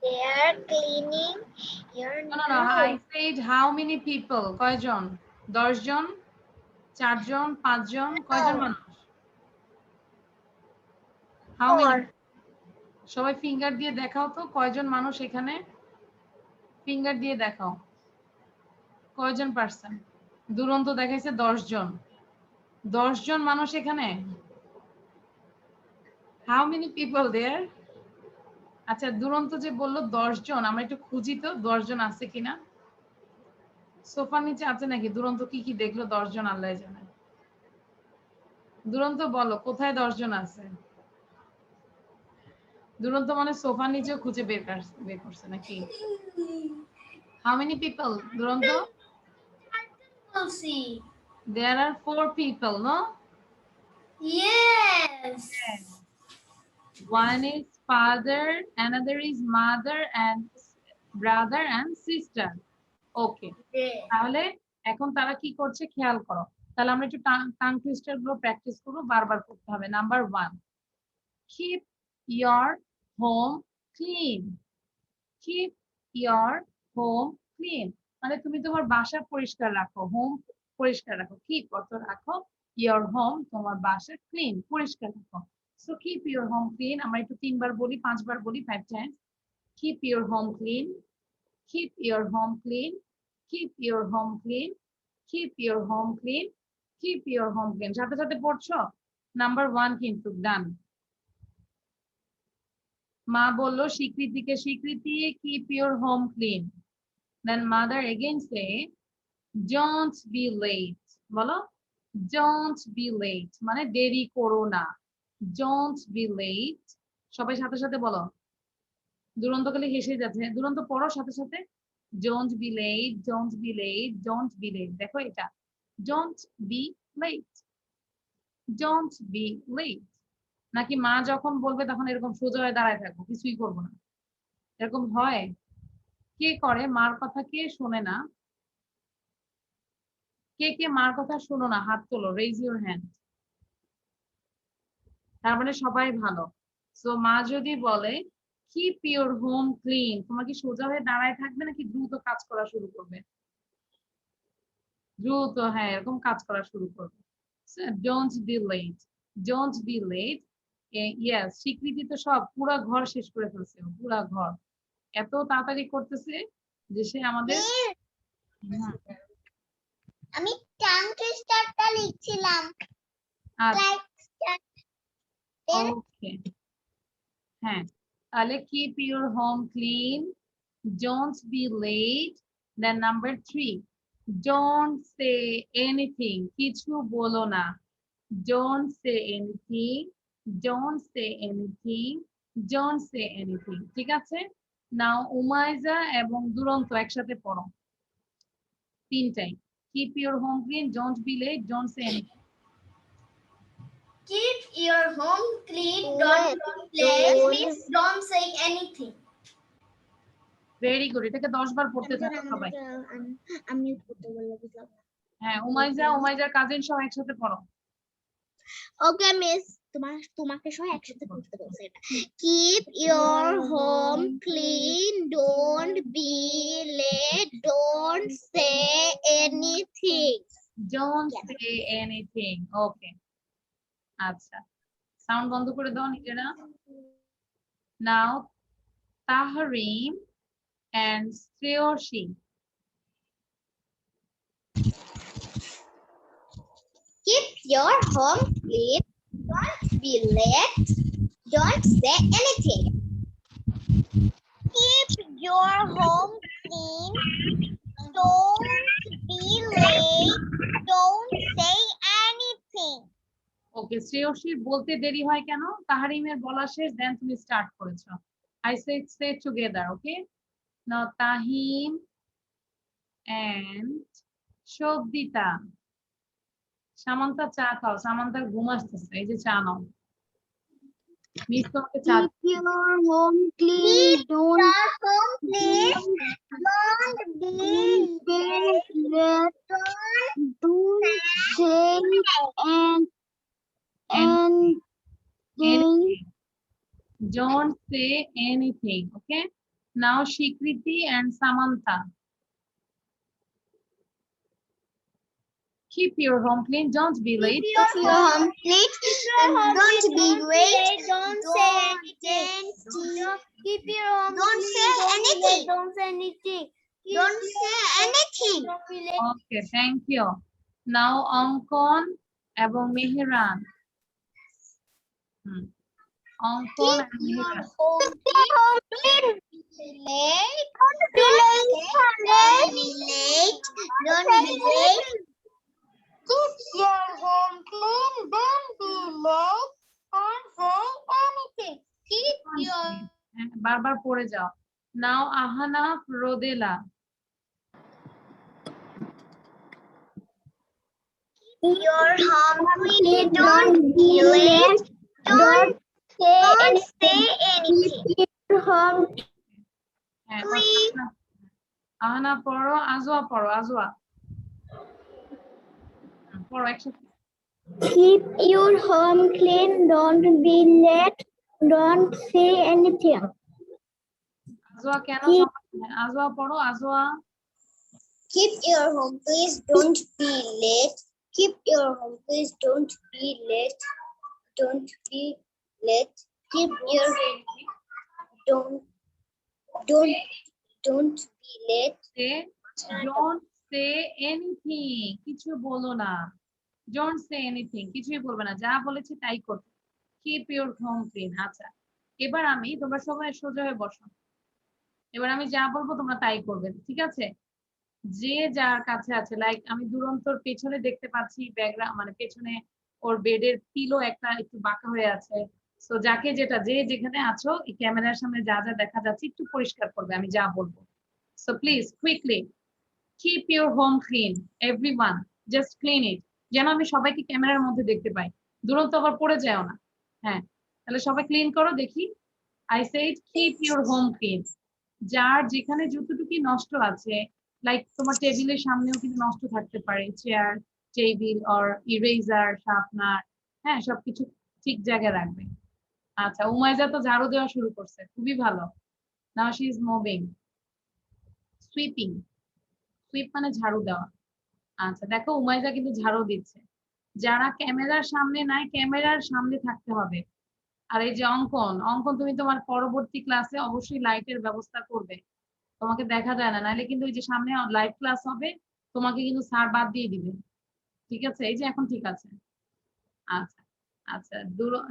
[SPEAKER 3] They are cleaning your
[SPEAKER 1] No, I said how many people? কয়জন? 10 জন, 4 জন, 5 জন, কয়জন মানুষ? How many? সবাই ফিঙ্গার দিয়ে দেখাও তো কয়জন মানুষ এখানে? ফিঙ্গার দিয়ে দেখাও কয়জন পারসন? দুরন্ত দেখাইছে 10 জন। 10 জন মানুষ এখানে? How many people there? আচ্ছা, দুরন্ত যে বললো 10 জন, আমরা একটু খুঁজি তো 10 জন আছে কিনা। সোফার নিচে আছে নাকি? দুরন্ত কি কি দেখলো 10 জন আল্লাহ জানে। দুরন্ত বলো কোথায় 10 জন আছে? দুরন্ত মানে সোফার নিচেও খুঁজে বের করছে নাকি? How many people, দুরন্ত? There are 4 people, no?
[SPEAKER 3] Yes.
[SPEAKER 1] One is father, another is mother and brother and sister. Okay, তাহলে এখন তারা কি করছে খেয়াল করো। তাহলে আমরা একটু টাং টুইস্টার গুলো প্র্যাকটিস করব, বারবার করতে হবে। Number 1, keep your home clean. Keep your home clean মানে তুমি তোমার বাসা পরিষ্কার রাখো, হোম পরিষ্কার রাখো। কিপ অর্থ রাখো, your home তোমার বাসা, ক্লিন পরিষ্কার রাখো। So keep your home clean আমরা একটু 3 বার বলি, 5 বার বলি, 5 times. Keep your home clean. Keep your home clean. Keep your home clean. keep your home clean, keep your home clean. সাথে সাথে পড়ছো? নাম্বার 1 কিন্তু ডান। মা বললো স্বীকৃতিকে, স্বীকৃতি keep your home clean. Then mother again say don't be late. বলো don't be late মানে দেরি করো না। don't be late সবাই সাথে সাথে বলো। দুরন্ত খালি হেসে যাচ্ছে, দুরন্ত পড়ো সাথে সাথে। don't be late, don't be late, don't be late। দেখো এটা don't be late, don't be late। নাকি মা যখন বলবে তখন এরকম সোজা হয়ে দাঁড়ায় থাকবো, কিছুই করবো না, এরকম হয়? কে করে? মার কথা কে শোনে না? কে কে মার কথা শোনো না? হাত তোলো, রেইজ ইউর হ্যান্ড। তার মানে সবাই ভালো। সো মা যদি বলে কিপ ইউর হোম ক্লিন, তোমার কি সোজা হয়ে দাঁড়ায় থাকবে নাকি দ্রুত কাজ করা শুরু করবে? দ্রুত, হ্যাঁ এরকম কাজ করা শুরু করবে। Don't be late, don't be late. Yes, Swikriti তো সব পুরা ঘর শেষ করে ফেলছে, পুরা ঘর এত তাড়াতাড়ি করতেছে যে সে আমাদের।
[SPEAKER 2] আমি টাং টুইস্টারটা লিখছিলাম।
[SPEAKER 1] ওকে, হ্যাঁ তাহলে keep your home clean, don't be late, then number 3 don't say anything, কিছু বলো না। don't say anything, don't say anything, don't say anything। ঠিক আছে, নাও উমাইজা এবং দুরন্ত একসাথে পড়ো তিনটাই। keep your home clean, don't be late, don't say anything।
[SPEAKER 2] Keep your home clean, don't be late, don't say anything.
[SPEAKER 1] Very good, এটাকে 10 বার পড়তে থাকো সবাই।
[SPEAKER 2] আমি পড়তে বললাম।
[SPEAKER 1] হ্যাঁ উমাইজার কাজিন সব একসাথে পড়ো।
[SPEAKER 2] ওকে মিস, তোমাকে সব একসাথে পড়তে বলছে এটা। Keep your home clean, don't be late, don't say anything.
[SPEAKER 1] Don't say anything. Okay. আচ্ছা, সাউন্ড বন্ধ করে দাও নিজেরা। Now Taharim and Sreyoshi.
[SPEAKER 2] Keep your home clean, don't be late, don't say anything. Keep your home clean, don't be late, don't say anything.
[SPEAKER 1] Okay, Sreyoshi বলতে দেরি হয় কেন? তাহারিমের বলা শেষ, দেন তুমি স্টার্ট করেছো। I say together, okay? Now Tahim and Shobdita. Samanta চা খাও, সামান্তার ঘুম আসতেছে, এই যে চা নাও। মিস তোমাকে চা।
[SPEAKER 3] Keep your home clean, don't be late, don't say anything.
[SPEAKER 1] Don't say anything, okay? Now Shikriti and Samantha. Keep your home clean, don't be late.
[SPEAKER 2] Keep your home clean, don't be late, don't say anything.
[SPEAKER 3] Keep your home
[SPEAKER 2] Don't
[SPEAKER 3] clean,
[SPEAKER 2] say anything.
[SPEAKER 3] don't say anything.
[SPEAKER 2] Don't say anything.
[SPEAKER 3] Don't be late.
[SPEAKER 1] Okay, thank you. Now Ankon এবং Mehran. Ankon and Mehran.
[SPEAKER 2] Home clean. Late. Don't be late. Don't be late.
[SPEAKER 3] Keep your home clean, don't be late, don't say anything.
[SPEAKER 2] Keep your
[SPEAKER 1] বারবার পড়ে যাও। Now Ahanaf Rodela.
[SPEAKER 2] home clean. Don't be late. Don't say anything.
[SPEAKER 3] Keep your home
[SPEAKER 1] আহানা পড়ো, আজওয়া পড়ো, আজওয়া পড়ো একসাথে।
[SPEAKER 3] Keep your home clean, don't be late, don't say anything.
[SPEAKER 1] Ajwa কেন? আজওয়া পড়ো, Ajwa.
[SPEAKER 2] Keep your home, please. Don't be late. Keep your home, please. Don't be late. Don't be late. Keep your don't be late.
[SPEAKER 1] Say don't say anything, কিছু বলো না। ডোন্ট সে এনিথিং, কিছুই বলবে না, যা বলেছি তাই করবে। Keep your home clean. আচ্ছা, এবার আমি, তোমরা সবাই সোজা হয়ে বসো। এবার আমি যা বলবো তোমরা তাই করবে, ঠিক আছে? যে যার কাছে আছে, লাইক আমি দুরন্তর পেছনে দেখতে পাচ্ছি ব্যাকগ্রাউন্ড, মানে পেছনে ওর বেডের পিলো একটা একটু বাঁকা হয়ে আছে। তো যাকে যেটা, যে যেখানে আছো এই ক্যামেরার সামনে যা যা দেখা যাচ্ছে একটু পরিষ্কার করবে আমি যা বলবো। So please quickly keep your home clean, everyone just clean it, যেন আমি সবাইকে ক্যামেরার মধ্যে দেখতে পাই। দুরন্ত আবার পড়ে যাও না। হ্যাঁ, তাহলে সবাই ক্লিন করো দেখি। I said keep your home clean. যার যেখানে যতটুকু নষ্ট আছে, লাইক তোমার টেবিলের সামনেও কিন্তু নষ্ট থাকতে পারে, chair, table or eraser, sharpener, হ্যাঁ সবকিছু ঠিক জায়গায় রাখবে। আচ্ছা, উমাইজা তো ঝাড়ু দেওয়া শুরু করছে, খুবই ভালো। Now she is moving, sweeping. Sweep মানে ঝাড়ু দেওয়া। আচ্ছা দেখো, উমাইজা কিন্তু ঝাড়ু দিচ্ছে। যারা ক্যামেরার সামনে নাই, ক্যামেরার সামনে থাকতে হবে। আর এই যে অঙ্কন, অঙ্কন তুমি তোমার পরবর্তী ক্লাসে অবশ্যই লাইটের ব্যবস্থা করবে, তোমাকে দেখা যায় না, নাহলে কিন্তু ওই যে সামনে লাইভ ক্লাস হবে, তোমাকে কিন্তু স্যার বাদ দিয়ে দিবে। ঠিক আছে, এই যে এখন ঠিক আছে। আচ্ছা আচ্ছা,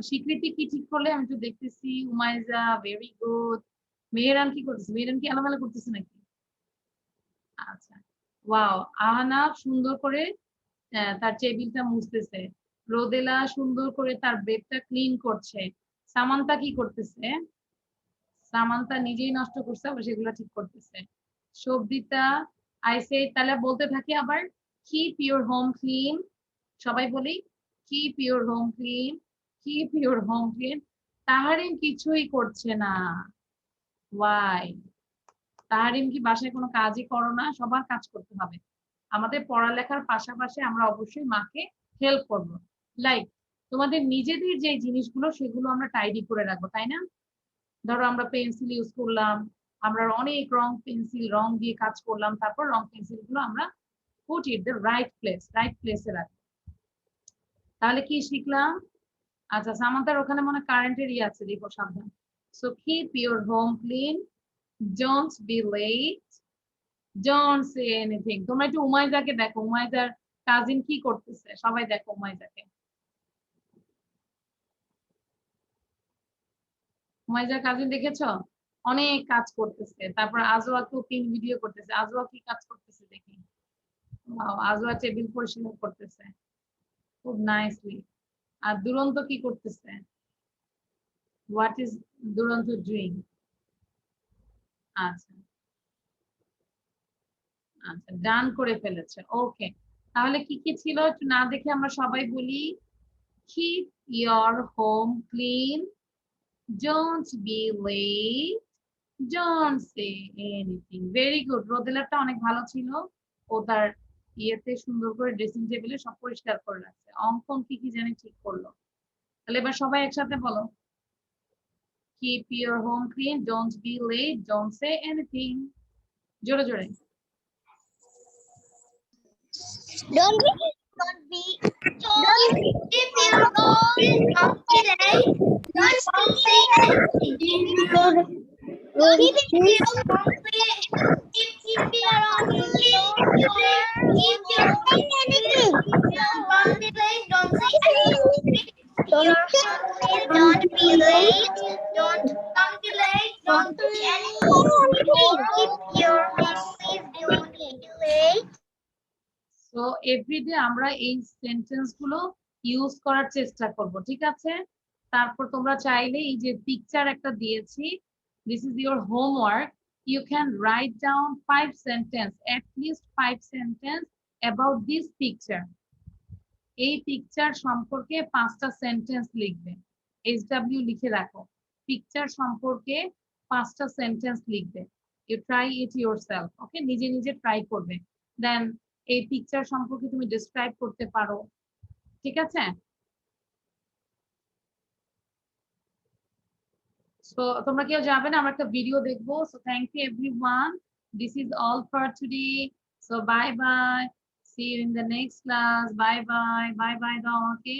[SPEAKER 1] স্বীকৃতি কি ঠিক করলে আমি একটু দেখতেছি। Umaiza very good. মেহেরান কি করতেছে? মেহেরান কি এলোমেলো করতেছে নাকি? আচ্ছা, ওয়াও। আহনাফ সুন্দর করে তার টেবিলটা মুছতেছে। রোদেলা সুন্দর করে তার বেডটা ক্লিন করছে। সামান্তা কি করতেছে? সামান্তা নিজেই নষ্ট করছে, আবার সেগুলো ঠিক করতেছে। সবরিতা, আই সে, তাহলে বলতে থাকি আবার, কিপ ইউর হোম ক্লিন। সবাই বলি, keep your home clean, keep your home clean. Taharim কিছুই করছে না। ওয়াই? তাহারিম কি বাসায় কোনো কাজই করো না? সবার কাজ করতে হবে। আমাদের পড়ালেখার পাশাপাশি আমরা অবশ্যই মাকে হেল্প করব। লাইক তোমাদের নিজেদের যে জিনিসগুলো সেগুলো আমরা টাইডি করে রাখবো, তাই না? ধরো আমরা পেন্সিল ইউজ করলাম, আমরা অনেক রং পেন্সিল রং দিয়ে কাজ করলাম, তারপর রং পেন্সিল গুলো আমরা put it the right place, right প্লেসে রাখবো। তাহলে কি শিখলাম? আচ্ছা, সামান্তার ওখানে মনে কারেন্টের ইয়ে আছে, দেখো সাবধান। So keep your home clean, don't be late, don't say anything. তোমরা একটু উমাইজাকে দেখো, উমাইজার কাজিন কি করতেছে, সবাই দেখো উমাইজাকে। উমাইজার কাজিন দেখেছো? অনেক কাজ করতেছে। তারপর আজওয়া কুকিং ভিডিও করতেছে। আজওয়া কি কাজ করতেছে দেখি। আজওয়া টেবিল পরিষ্কার করতেছে খুব নাইসলি। আর দুরন্ত কি করতেছে? হোয়াট ইজ দুরন্ত ডুইং? আচ্ছা আচ্ছা, ডান করে ফেলেছে। ওকে, তাহলে কি কি ছিল একটু না দেখে আমরা সবাই বলি। Keep your home clean, don't be late, don't say anything. Very good. রোদেলারটা অনেক ভালো ছিল, ও তার ইয়েতে সুন্দর করে ড্রেসিং টেবিলে সব পরিষ্কার করে রাখছে। অঙ্কন কি কি জানি ঠিক করলো। তাহলে এবার সবাই একসাথে বলো, keep your home clean, don't be late, don't say anything. জোরে জোরে।
[SPEAKER 3] Don't be,
[SPEAKER 2] Don't be,
[SPEAKER 3] don't
[SPEAKER 2] if you don't be late, don't say anything. Keep your home clean. Keep your home clean. Keep your home clean. Don't be late. Don't say anything. Keep your home clean. Don't be late. Don't be late. Don't do anything. Keep your home clean. Don't be late.
[SPEAKER 1] So everyday আমরা এই সেন্টেন্স গুলো ইউজ করার চেষ্টা করব, ঠিক আছে? তারপর তোমরা চাইলে এই যে পিকচার একটা দিয়েছি, this is your homework, you can write down 5 sentence, at least 5 sentence about this picture. এই পিকচার সম্পর্কে 5টা সেন্টেন্স লিখবে। SW লিখে রাখো, পিকচার সম্পর্কে 5টা সেন্টেন্স লিখবে। ইউ ট্রাই ইট ইয়োরসেলফ, ওকে? নিজে নিজে ট্রাই করবে। দেন এই পিকচার সম্পর্কে তুমি ডেসক্রাইব করতে পারো, ঠিক আছে? সো তোমরা কেউ যাবে না, আমরা একটা ভিডিও দেখবো। So thank you everyone, this is all for today. So bye bye, see you in the next class. Bye bye, bye bye দাও আমাকে।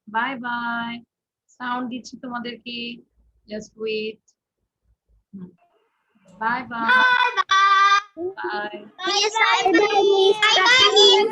[SPEAKER 1] বাই বাই, সাউন্ড দিচ্ছি তোমাদেরকে, just wait. Bye bye.
[SPEAKER 2] Bye bye.
[SPEAKER 1] Bye.
[SPEAKER 3] Yes, bye bye. Bye bye.